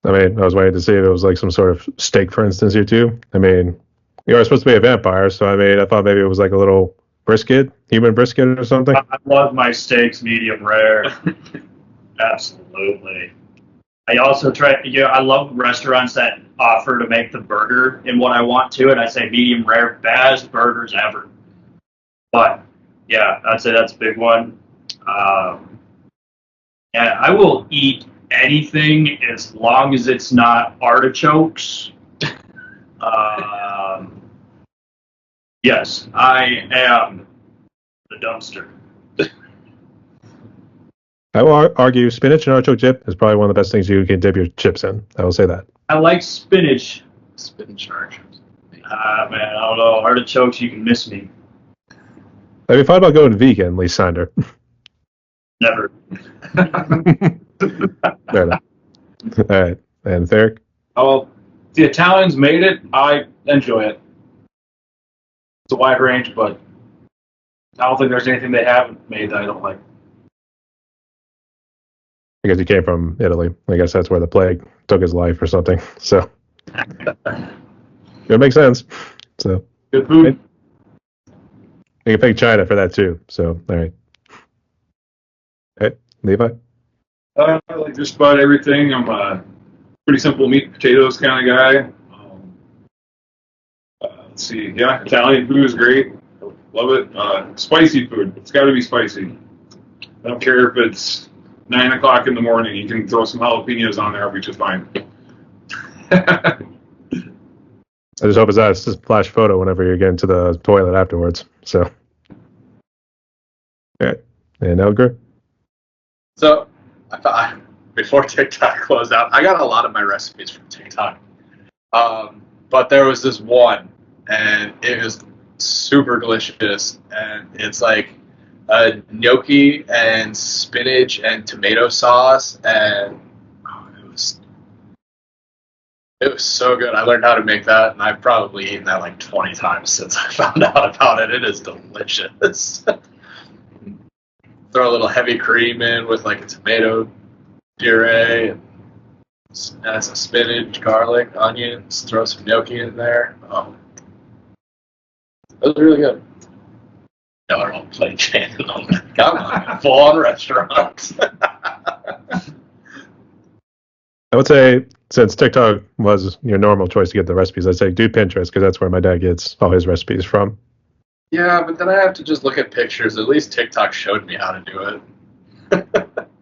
I mean, I was waiting to see if it was like some sort of steak, for instance, here too. I mean, you are supposed to be a vampire, so I mean, I thought maybe it was like a little brisket, human brisket or something.
I love my steaks medium rare. Absolutely. I also I love restaurants that offer to make the burger in what I want to, and I say medium rare, best burgers ever. But, yeah, I'd say that's a big one. Yeah, I will eat anything as long as it's not artichokes. Yes, I am the dumpster.
I will argue spinach and artichoke dip is probably one of the best things you can dip your chips in. I will say that.
I like spinach.
Spinach and artichokes.
Man, I don't know. Artichokes, you can miss me.
Have you thought about going vegan, Lysander?
Never.
Fair enough. All right. And Therick?
Oh, the Italians made it. I enjoy it. It's a wide range, but I don't think there's anything they haven't made that I don't like.
Because he came from Italy. I guess that's where the plague took his life or something. So it makes sense. So
Good food.
you can thank China for that too. So all right. Okay, Levi?
I like just about everything. I'm a pretty simple meat and potatoes kind of guy. Let's see. Yeah, Italian food is great. Love it. Spicy food. It's got to be spicy. I don't care if it's 9 o'clock in the morning. You can throw some jalapenos on there, which is fine.
I just hope it's not a flash photo whenever you get into the toilet afterwards. So, yeah. And Eldgrim?
So, before TikTok closed out, I got a lot of my recipes from TikTok. But there was this one, and it was super delicious. And it's like gnocchi and spinach and tomato sauce, and it was so good. I learned how to make that, and I've probably eaten that like 20 times since I found out about it. It is delicious. Throw a little heavy cream in with like a tomato puree, and add some spinach, garlic, onions. Throw some gnocchi in there. Oh, that was really good. No, I don't play Shannon on that. Come on, full-on restaurant.
I would say, since TikTok was your normal choice to get the recipes, I'd say do Pinterest because that's where my dad gets all his recipes from.
Yeah, but then I have to just look at pictures. At least TikTok showed me how to do it.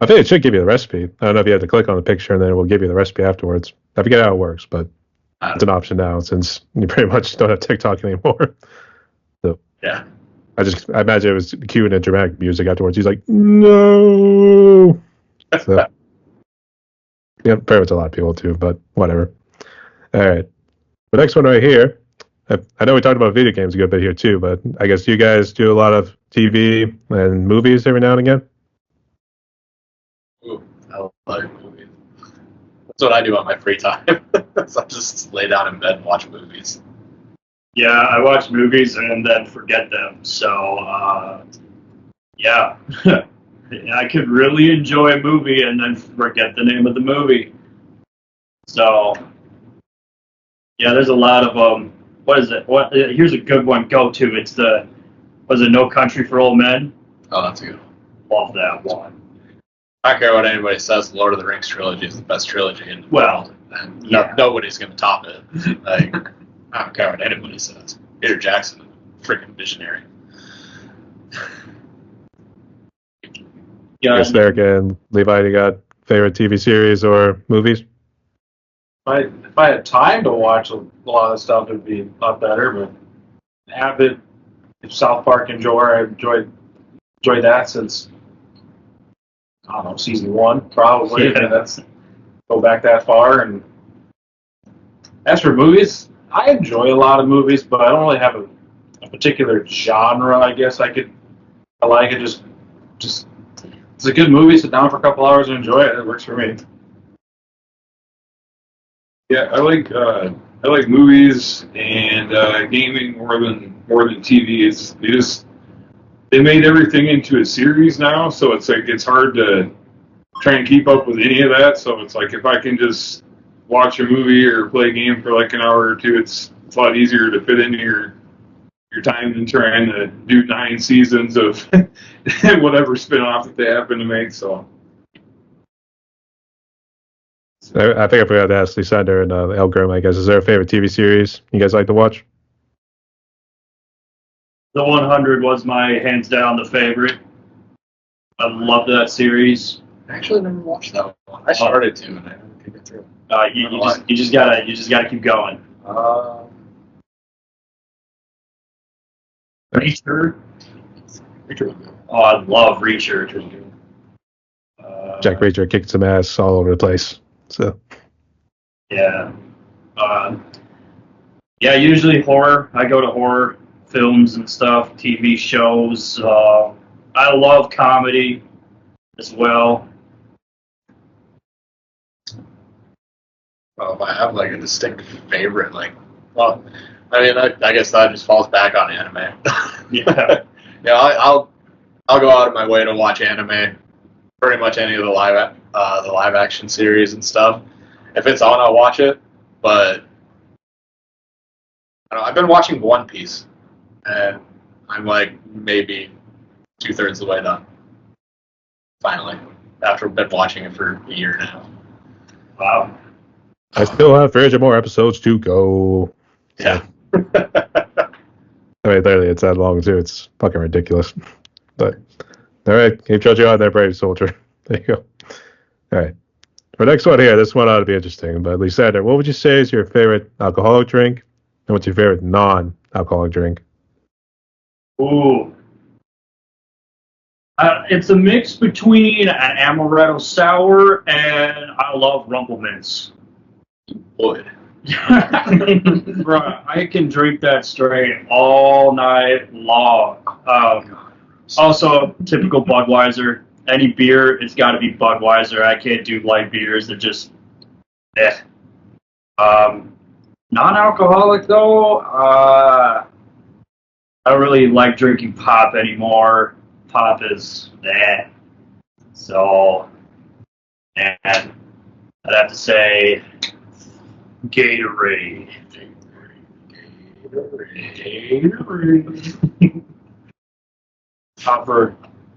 I think it should give you the recipe. I don't know if you have to click on the picture and then it will give you the recipe afterwards. I forget how it works, but it's an option now since you pretty much don't have TikTok anymore. So
Yeah.
I imagine it was cue and dramatic music afterwards. He's like, no. So, yeah, pretty much a lot of people too, but whatever. All right. The next one right here. I know we talked about video games a good bit here too, but I guess you guys do a lot of TV and movies every now and again.
Ooh, I like movies. That's what I do on my free time. So I just lay down in bed and watch movies.
Yeah, I watch movies and then forget them. So, yeah. I could really enjoy a movie and then forget the name of the movie. So, yeah, there's a lot of what is it? Here's a good one. Go to. It's was it No Country for Old Men?
Oh, that's a good one.
Love that one.
I don't care what anybody says. The Lord of the Rings trilogy is the best trilogy in the
Well,
world, and
yeah.
nobody's going to top it. Like, I don't care what anybody says. Peter Jackson, freaking visionary.
Yeah,
Yes, Therick and Levi, you got favorite TV series or movies?
If I had time to watch a lot of stuff, it'd be a lot better. But Abbott, South Park, I enjoyed that since I don't know season 1 probably.
Yeah.
That's go back that far. And as for movies, I enjoy a lot of movies, but I don't really have a particular genre. I guess I like it. Just it's a good movie. Sit down for a couple hours and enjoy it. It works for me.
Yeah, I like movies and gaming more than TV. They made everything into a series now, so it's like it's hard to try and keep up with any of that. So it's like if I can just watch a movie or play a game for like an hour or two, it's a lot easier to fit into your time than trying to do 9 seasons of whatever spin-off that they happen to make. So
I think I forgot to ask Lysander and Eldgrim, I guess. Is there a favorite TV series you guys like to watch?
The 100 was my hands down the favorite. I love that series.
I actually never watched that one. I started to, and I didn't get through.
You just gotta keep going. Reacher. Oh, I love Reacher.
Jack Reacher kicked some ass all over the place. So
Yeah. Yeah, usually horror. I go to horror films and stuff, TV shows. I love comedy as well.
Well, if I have like a distinct favorite, well, I mean, I guess that just falls back on anime.
Yeah.
Yeah, I'll go out of my way to watch anime. Pretty much any of the live action series and stuff. If it's on, I'll watch it. But I don't know, I've been watching One Piece, and I'm like maybe 2/3 of the way done. Finally, after I've been watching it for a year now.
Wow.
I still have 300 more episodes to go.
Yeah.
I mean, literally, it's that long too. It's fucking ridiculous. But all right, keep trudging on there, brave soldier. There you go. All right. For next one here, this one ought to be interesting. But Lysander, what would you say is your favorite alcoholic drink, and what's your favorite non-alcoholic drink?
Ooh. It's a mix between an amaretto sour and I love Rumple Mints.
Would.
Right, I can drink that straight all night long. Also, typical Budweiser. Any beer, it's got to be Budweiser. I can't do light beers. They're just, eh. Non-alcoholic, though, I don't really like drinking pop anymore. Pop is, eh. So, and I'd have to say Gatorade.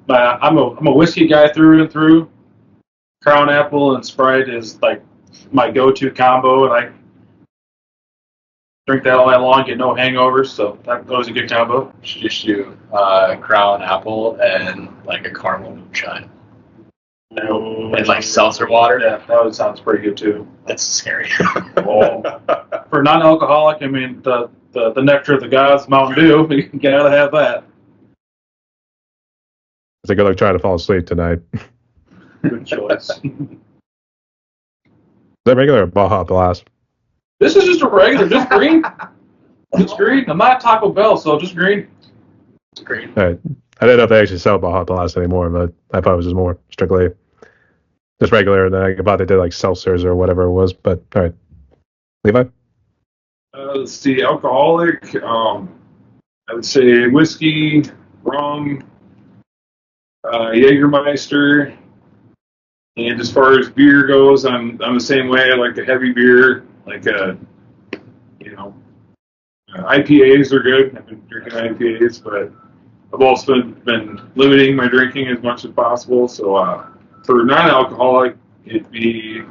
I'm a whiskey guy through and through. Crown Apple and Sprite is like my go-to combo, and I drink that all night long, get no hangovers, so that was a good combo.
Should just do Crown Apple and like a caramel moonshine. And like seltzer water.
Yeah, that sounds pretty good too.
That's scary.
For non-alcoholic, I mean the nectar of the gods, Mountain Dew. You gotta have that.
It's a good luck trying to fall asleep tonight. Is
Good choice.
that regular or Baja Blast?
This is just a regular, just green. Just green. I'm not Taco Bell, so just green.
It's great.
All right. I didn't know if they actually sell Baja Blast anymore, but I thought it was just more strictly just regular. And I thought they did like seltzers or whatever it was. But all right, Levi.
let's see, alcoholic. I would say whiskey, rum, Jägermeister. And as far as beer goes, I'm the same way. I like a heavy beer, like IPAs are good. I've been drinking IPAs, but I've also been limiting my drinking as much as possible. So for non-alcoholic, it'd be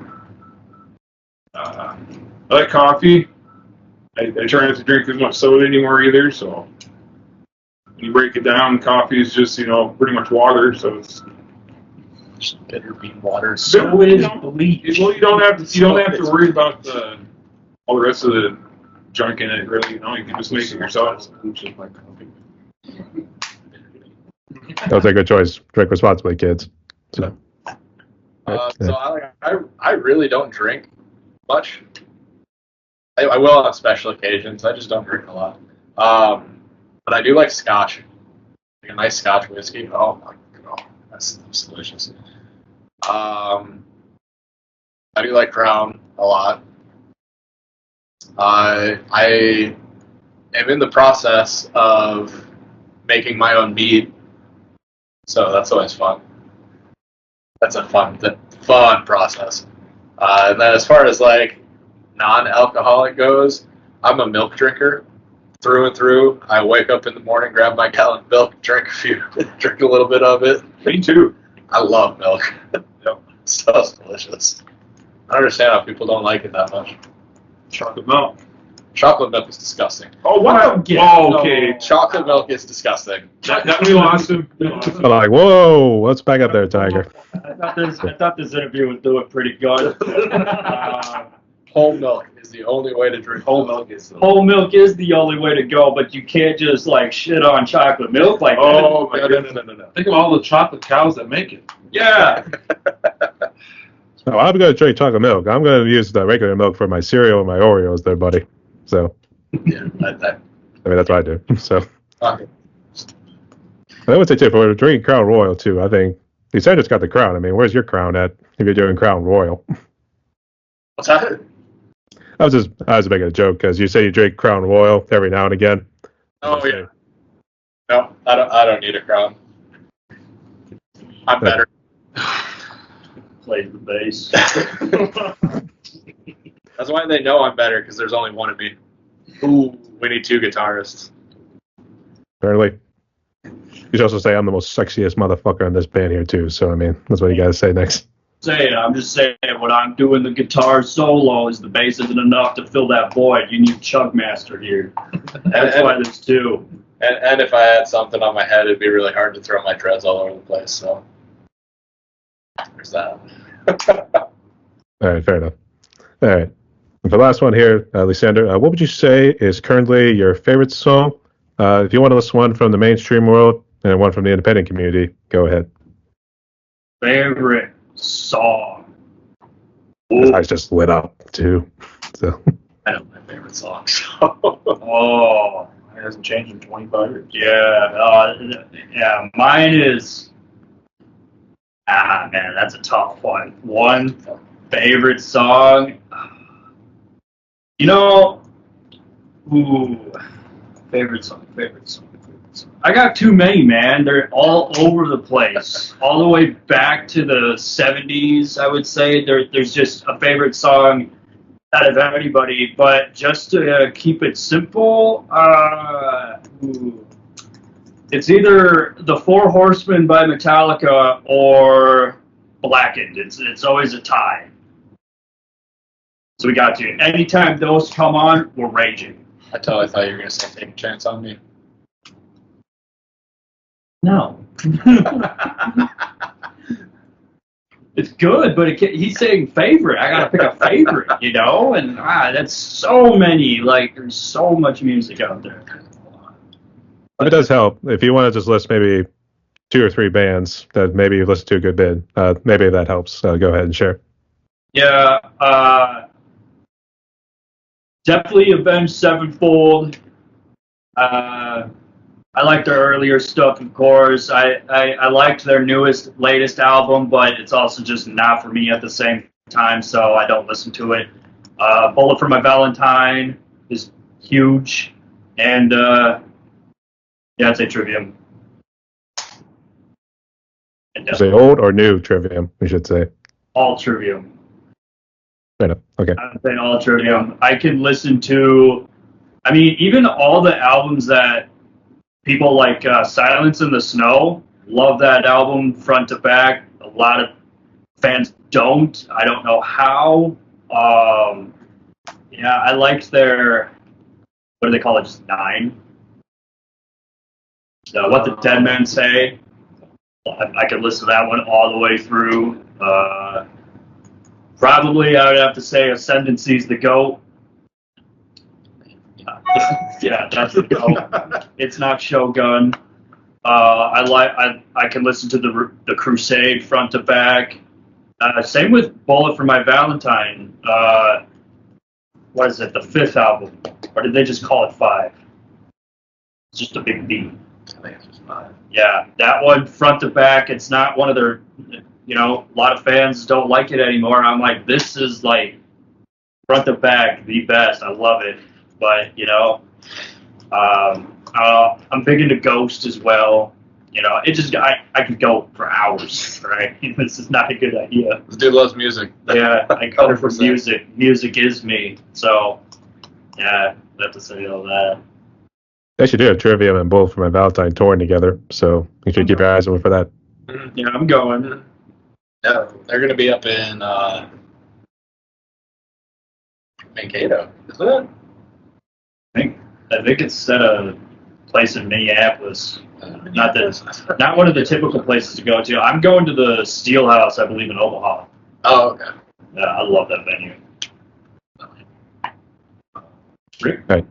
I like coffee. I try not to drink as much soda anymore either. So when you break it down, coffee is just pretty much water. So it's
Just bitter bean water.
So is bleach.
well, you don't have to worry about all the rest of the junk in it. Really, you can just make it yourself.
That was a good choice. Drink responsibly, kids. So,
I really don't drink much. I will on special occasions. I just don't drink a lot. But I do like scotch. Like a nice scotch whiskey. Oh my god, that's delicious. I do like Crown a lot. I am in the process of making my own mead, so that's always fun. That's a fun process. And then as far as like non-alcoholic goes, I'm a milk drinker through and through. I wake up in the morning, grab my gallon of milk, drink a little bit of it.
Me too.
I love milk. Stuff's delicious. I don't understand how people don't like it that much.
Chocolate milk.
Chocolate milk is disgusting.
Oh, wow. Oh, okay.
Chocolate milk is disgusting.
That we lost him.
I'm like, whoa, let's back up there, Tiger.
I thought this interview was doing pretty good.
Whole milk is the only way to drink. Whole milk is
the only way to go, but you can't just like shit on chocolate milk like that.
Oh, my goodness.
No.
Think of all the chocolate cows that make it.
Yeah.
So I'm going to drink chocolate milk. I'm going to use the regular milk for my cereal and my Oreos there, buddy. So,
Yeah,
I mean, that's what I do. So,
okay.
I would say, too, if we're drinking Crown Royal, too, I think Lysander's got the crown. I mean, where's your crown at if you're doing Crown Royal?
What's that?
I was making a joke because you say you drink Crown Royal every now and again.
Oh yeah. No, I don't need a crown. I'm better.
Plays the bass.
That's why they know I'm better, because there's only one of me. Ooh, we need two guitarists.
Apparently. You should also say I'm the most sexiest motherfucker in this band here, too. So, I mean, that's what you got to say next.
I'm just saying, when I'm doing the guitar solos, the bass isn't enough to fill that void. You need Chugmaster here. That's why there's two.
And if I had something on my head, it'd be really hard to throw my dreads all over the place. So there's that.
All right, fair enough. All right. And for the last one here, Lysander, what would you say is currently your favorite song? If you want to list one from the mainstream world and one from the independent community, go ahead.
Favorite song.
His eyes just lit up, too. So.
I know my favorite song.
Oh,
It hasn't changed in 25 years.
yeah. Mine is. Man, that's a tough one. One favorite song. Favorite song. I got too many, man. They're all over the place. All the way back to the 70s, I would say. There's just a favorite song out of anybody. But just to keep it simple, it's either The Four Horsemen by Metallica or Blackened. It's always a tie. So we got you. Anytime those come on, we're raging.
I totally thought you were going to say Take a Chance on Me.
No. It's good, but he's saying favorite. I gotta pick a favorite, and that's so many. Like, there's so much music out there.
It does help. If you want to just list maybe 2 or 3 bands that maybe you've listened to a good bit, maybe that helps. Go ahead and share.
Yeah, definitely Avenged Sevenfold. I like their earlier stuff, of course. I liked their latest album, but it's also just not for me at the same time, so I don't listen to it. Bullet for My Valentine is huge, and I'd say Trivium.
Say old or new Trivium, we should say.
All Trivium.
Fair enough. Okay.
I'm saying all Trivium. I can listen to, even all the albums that people like Silence in the Snow. Love that album front to back. A lot of fans don't. I don't know how. Yeah, I liked their, what do they call it, just 9? So What the Dead Men Say. I could listen to that one all the way through. Probably I would have to say Ascendancy's the GOAT. Yeah, that's the GOAT. It's not Shogun. I can listen to the Crusade front to back. Same with Bullet for My Valentine. What is it? The 5th album, or did they just call it 5? It's just a big B.
I think it's just 5.
Yeah, that one front to back. It's not one of their. A lot of fans don't like it anymore. And I'm like, this is like front to back the best. I love it. But I'm big into Ghost as well. It just I could go for hours, right? This is not a good idea.
This dude loves music.
Yeah, I come from
100%.
music. Music is me. So, yeah, I have to say all that.
They should do a trivia and Bullet for My Valentine touring together, so you should keep your eyes open for that.
Yeah, I'm going.
Yeah, they're going to be up in Mankato, isn't it?
I think it's at a place in Minneapolis. Not one of the typical places to go to. I'm going to the Steelhouse, I believe, in Omaha.
Oh, okay.
Yeah, I love that venue.
Right.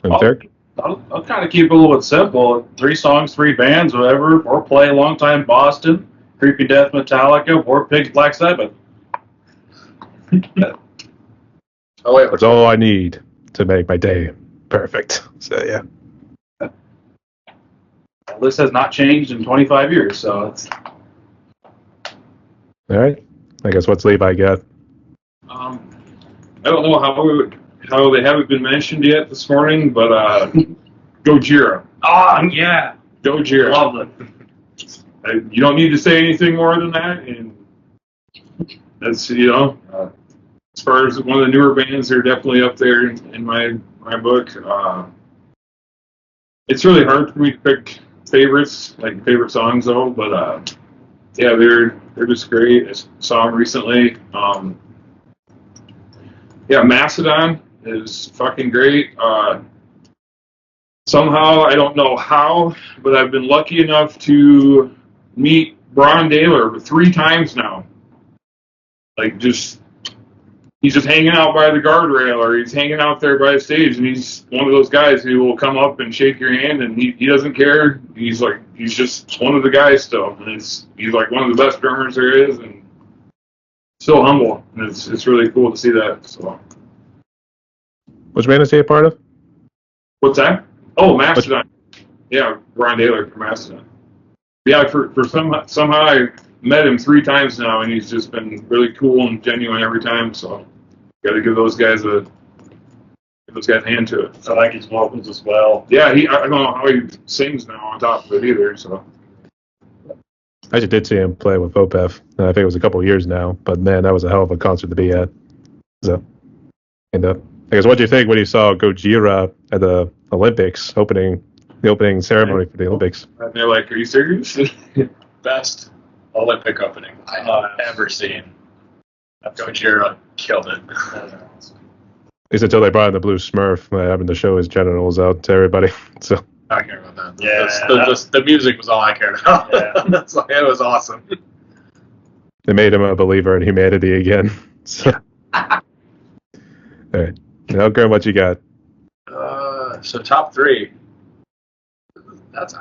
And
Oh.
Therick?
I'll kind of keep it a little bit simple. 3 songs, 3 bands, whatever. Or play a long time Boston, Creepy Death, Metallica, War Pigs, Black Sabbath.
Oh, wait.
That's all I need to make my day perfect. So, yeah.
The list has not changed in 25 years, so it's.
All right. I guess what's Levi got?
I don't know how they haven't been mentioned yet this morning, but Gojira.
Oh, yeah.
Gojira.
Love them.
You don't need to say anything more than that, and that's as far as one of the newer bands, they're definitely up there in my book. It's really hard for me to pick favorites, like favorite songs though, but yeah, they're just great. I saw them recently. Yeah, Mastodon is fucking great. Somehow, I don't know how, but I've been lucky enough to meet Brian Daler 3 times now. Like, he's just hanging out by the guardrail, or he's hanging out there by the stage, and he's one of those guys who will come up and shake your hand, and he doesn't care. He's just one of the guys still, and he's like one of the best drummers there is, and still humble, and it's really cool to see that. So,
Which band is he a part of?
what's that? Oh, Mastodon. Yeah, Brian Daler from Mastodon. Yeah, for somehow I met him 3 times now, and he's just been really cool and genuine every time. So, got to give those guys a hand to it.
I like his vocals as well.
Yeah, I don't know how he sings now on top of it either. So,
I just did see him play with Opeth. I think it was a couple of years now, but man, that was a hell of a concert to be at. So, and I guess what do you think when you saw Gojira at the Olympics, the opening ceremony for the Olympics?
and they're like, "Are you serious?"
Best Olympic opening I've ever seen. Gojira killed it.
At least until they brought in the blue Smurf, having to show his genitals out to everybody. So
I don't care about that.
Yeah,
The music was all I cared about.
Yeah.
It was awesome.
they made him a believer in humanity again. So, all right, Eldgrim, what you got?
So top 3. That's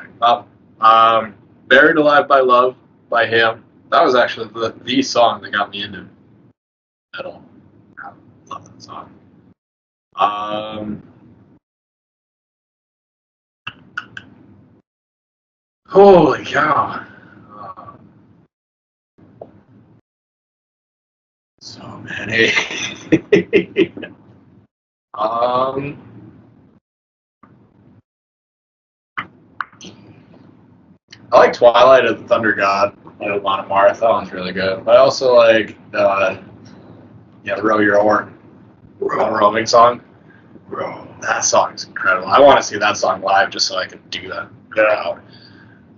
Buried Alive by Love by him. That was actually the song that got me into metal. I love that song. Holy cow. So many. I like Twilight of the Thunder God by Monomarth. That one's really good. But I also like, Row Your Oar. Rowing song. That song's incredible. I want to see that song live just so I can do that. Yeah.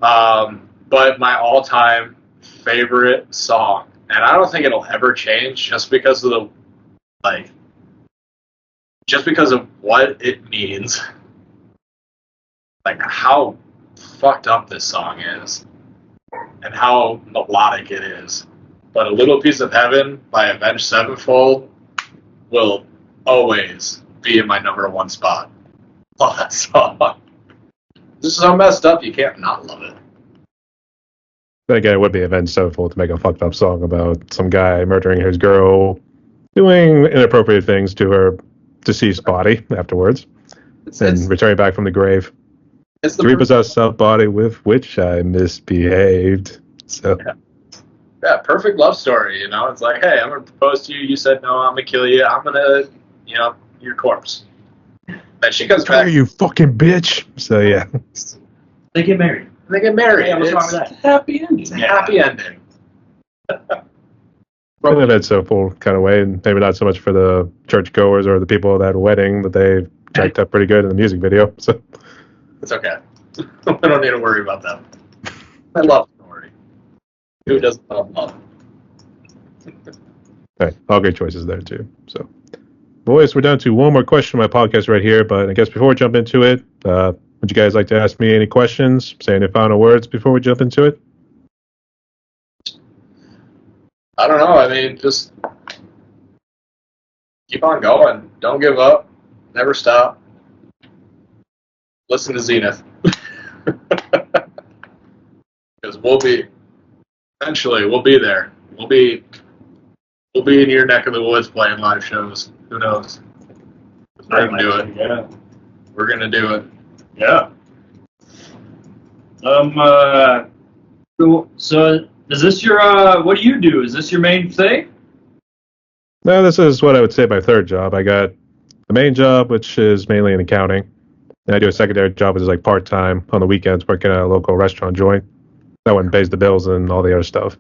But my all-time favorite song, and I don't think it'll ever change, just because of what it means, like how fucked up this song is, and how melodic it is. But A Little Piece of Heaven by Avenged Sevenfold will always be in my number one spot. Love that song. This is so messed up, you can't not love it.
Then again, it would be Avenged Sevenfold to make a fucked up song about some guy murdering his girl, doing inappropriate things to her deceased body afterwards, and returning back from the grave.
It's
To repossess a body with which I misbehaved. So.
Yeah, perfect love story, you know? It's like, hey, I'm going to propose to you. You said no, I'm going to kill you. I'm going to, your corpse. Then she comes
Come
back.
here, you fucking bitch. So, yeah.
They get married.
They get married.
Yeah, what's wrong with
It's
that?
Happy ending.
a happy ending.
In an Avenged Sevenfold kind of way, and maybe not so much for the churchgoers or the people at that wedding, but they jacked up pretty good in the music video. So.
It's okay. I don't need to worry about that. I love story. Who doesn't love love?
Right, all great choices there too. So, boys, we're down to one more question on my podcast right here. But I guess before we jump into it, would you guys like to ask me any questions? Say any final words before we jump into it?
I don't know. I mean, just keep on going. Don't give up. Never stop. Listen to Zenith. Because we'll be there. We'll be in your neck of the woods playing live shows. Who knows? We're gonna do it.
Yeah.
We're gonna do it.
Yeah. So is this your what do you do? Is this your main thing?
No, this is what I would say my third job. I got the main job, which is mainly in accounting. And I do a secondary job, which is like part-time on the weekends, working at a local restaurant joint. That one pays the bills and all the other stuff.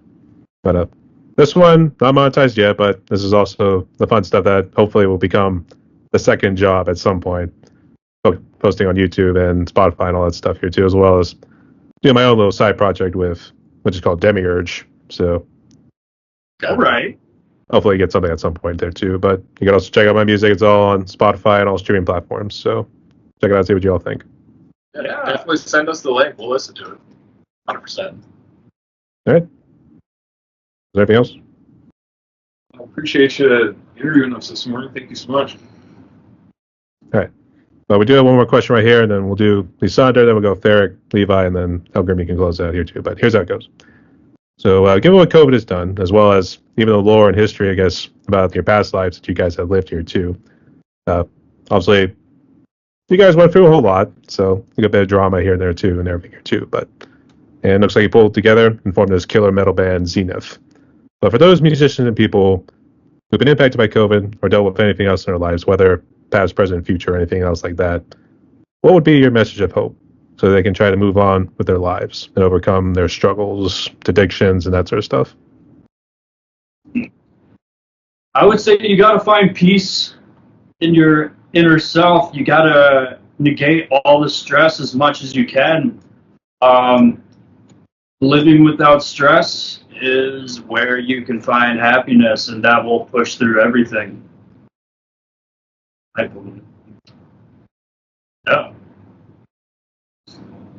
But this one, not monetized yet, but this is also the fun stuff that hopefully will become the second job at some point. Posting on YouTube and Spotify and all that stuff here too, as well as doing my own little side project which is called Demiurge. So
All right.
hopefully get something at some point there too. But you can also check out my music. It's all on Spotify and all streaming platforms. So check it out, see what you all think.
Yeah, definitely send us the link. We'll listen to it. 100%.
All right. Is there anything else?
I appreciate you interviewing us this morning. Thank you so much.
All right. Well, we do have one more question right here, and then we'll do Lysander, then we'll go Therick, Levi, and then Eldgrim. You can close out here too. But here's how it goes. So, given what COVID has done, as well as even the lore and history, I guess, about your past lives that you guys have lived here too, obviously, you guys went through a whole lot, so you got a bit of drama here and there too, and everything here too. And it looks like you pulled together and formed this killer metal band, Zenith. But for those musicians and people who've been impacted by COVID or dealt with anything else in their lives, whether past, present, future, or anything else like that, what would be your message of hope so they can try to move on with their lives and overcome their struggles, addictions, and that sort of stuff?
I would say you got to find peace in your inner self. You got to negate all the stress as much as you can. Living without stress is where you can find happiness, and that will push through everything. I believe. Yeah.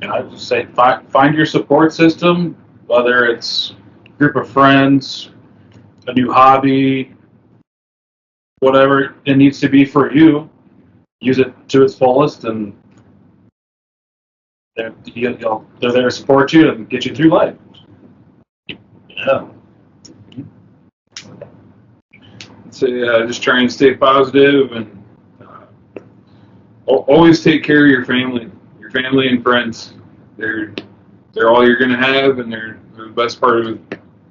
And I would just say find your support system, whether it's a group of friends, a new hobby, whatever it needs to be for you. Use it to its fullest, and they're there to support you and get you through life.
Yeah.
So just try and stay positive and always take care of your family and friends. They're all you're gonna have, and they're the best part of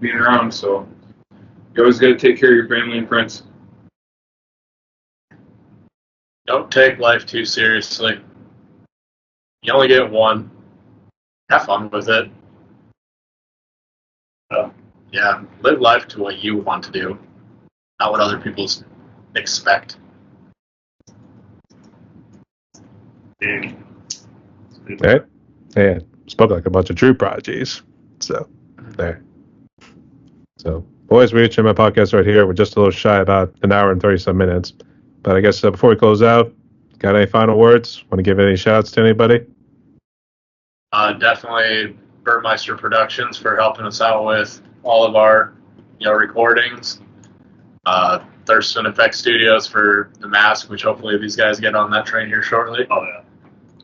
being around. So you always got to take care of your family and friends.
Don't take life too seriously. You only get one. Have fun with it. Yeah, live life to what you want to do, not what other people expect.
All right. And spoke like a bunch of true prodigies. So, there. So, boys, we're reaching my podcast right here. We're just a little shy about an hour and 30-some minutes. But I guess before we close out, got any final words? Want to give any shouts to anybody?
Definitely Burmeister Productions for helping us out with all of our, recordings. Thurston Effects Studios for the mask, which hopefully these guys get on that train here shortly.
Oh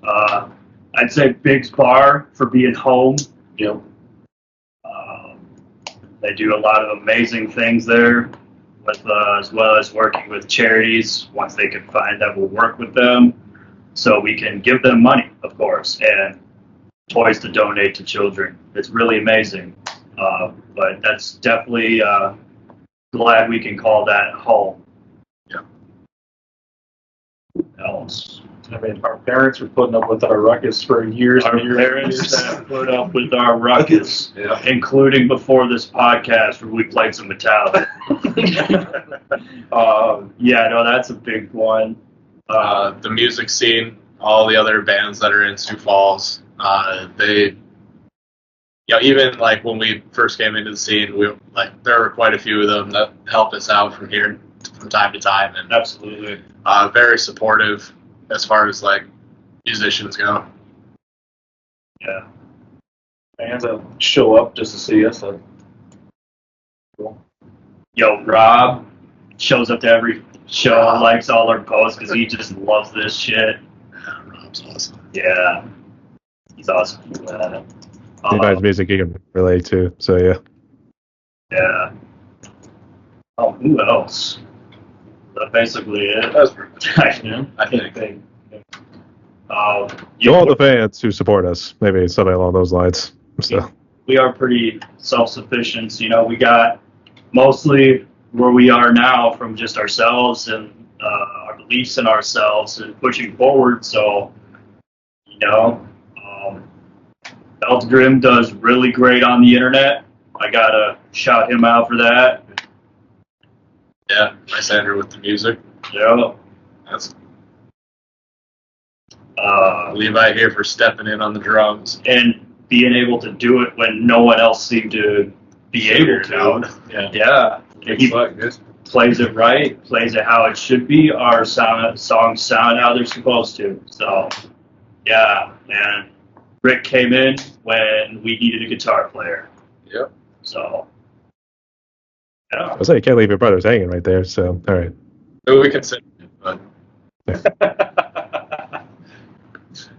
yeah. I'd say Big's Bar for being home.
Yep.
They do a lot of amazing things there, with as well as working with charities once they can find that will work with them, so we can give them money, of course, and toys to donate to children. It's really amazing, but that's definitely glad we can call that home.
Yeah.
Else.
I mean, our parents were putting up with our ruckus for years.
Our
and years
parents
and years.
have put up with our ruckus,
Yeah.
including before this podcast where we played some Metallica. Yeah, no, that's a big one.
The music scene, all the other bands that are in Sioux Falls, they, even like when we first came into the scene, there were quite a few of them that helped us out from time to time, and
Absolutely.
very supportive as far as like musicians go.
Yeah.
Fans that show up just to see us. Cool.
Yo, Rob shows up to every show, likes all our posts because he just loves this shit.
Yeah, Rob's awesome.
Yeah. He's awesome.
Anybody's music you can relate to. So, yeah.
Yeah. Oh, who else? That's basically it.
That's pretty much it,
Yeah.
I think.
To all the fans who support us, maybe something along those lines. So,
we are pretty self-sufficient. We got mostly where we are now from just ourselves and our beliefs in ourselves and pushing forward. So, Eldgrim does really great on the internet. I gotta shout him out for that.
Yeah, Lysander with the music.
Yeah.
That's Levi here for stepping in on the drums.
And being able to do it when no one else seemed to be able to.
Yeah.
Yeah. He
Guys.
plays it right, plays it how it should be. Our songs sound how they're supposed to. So, yeah, and Rick came in when we needed a guitar player.
Yep.
So,
I
yeah.
was like, you can't leave your brothers hanging right there. So, all right.
Maybe we consider it, but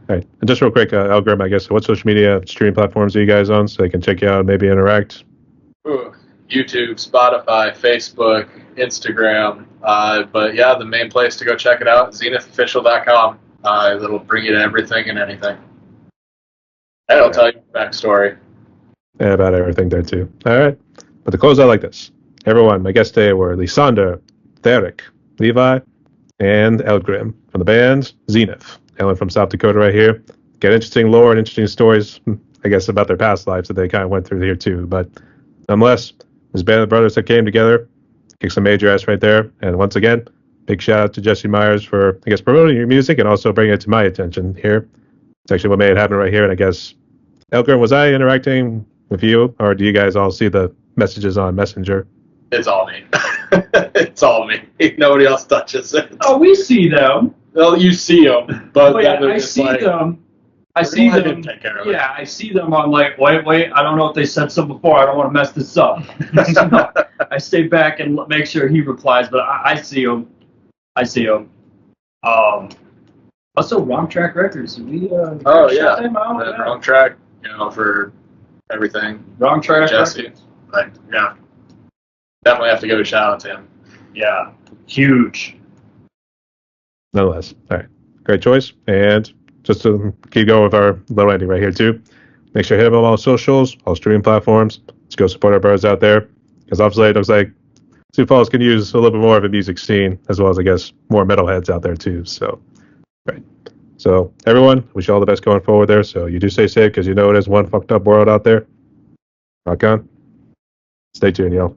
All right. And just real quick, Eldgrim, I guess, what social media streaming platforms are you guys on so they can check you out and maybe interact?
YouTube, Spotify, Facebook, Instagram. But yeah, the main place to go check it out, zenithofficial.com. It'll bring you to everything and anything. And it'll tell you the backstory.
And about everything there, too. All right. But to close out like this, everyone, my guests today were Lysander, Therick, Levi, and Eldgrim from the band Zenith. Hailing from South Dakota right here. Got interesting lore and interesting stories, I guess, about their past lives that they kind of went through here, too. But nonetheless, this band of brothers that came together, kicked some major ass right there. And once again, big shout out to Jesse Myers for, I guess, promoting your music and also bringing it to my attention here. It's actually what made it happen right here. And I guess, Eldgrim, was I interacting with you, or do you guys all see the messages on Messenger?
It's all me. It's all me. Nobody else touches it.
Oh, we see them.
Well, you see them, but
Oh, yeah,
then they're
I
just
see
like,
them. I
"We're
see
glad I
them.
didn't take care of it."
Yeah, I see them. I'm like, wait. I don't know if they said something before. I don't want to mess this up. So I stay back and make sure he replies, but I see him. I see him. Also, Wrong Track Records. We
Oh, yeah.
shout them out.
The
Yeah.
Wrong Track, for everything.
Wrong Track
Jesse.
Records.
Like, yeah. Definitely have to give a shout out to him.
Yeah, huge.
Nonetheless, all right, great choice. And just to keep going with our little ending right here too, make sure you hit them on all socials, all streaming platforms. Let's go support our brothers out there, because obviously it looks like Sioux Falls can use a little bit more of a music scene, as well as, I guess, more metalheads out there too. So, right. So everyone, wish you all the best going forward there. So you do stay safe, because it is one fucked up world out there. Rock on. Stay tuned, y'all.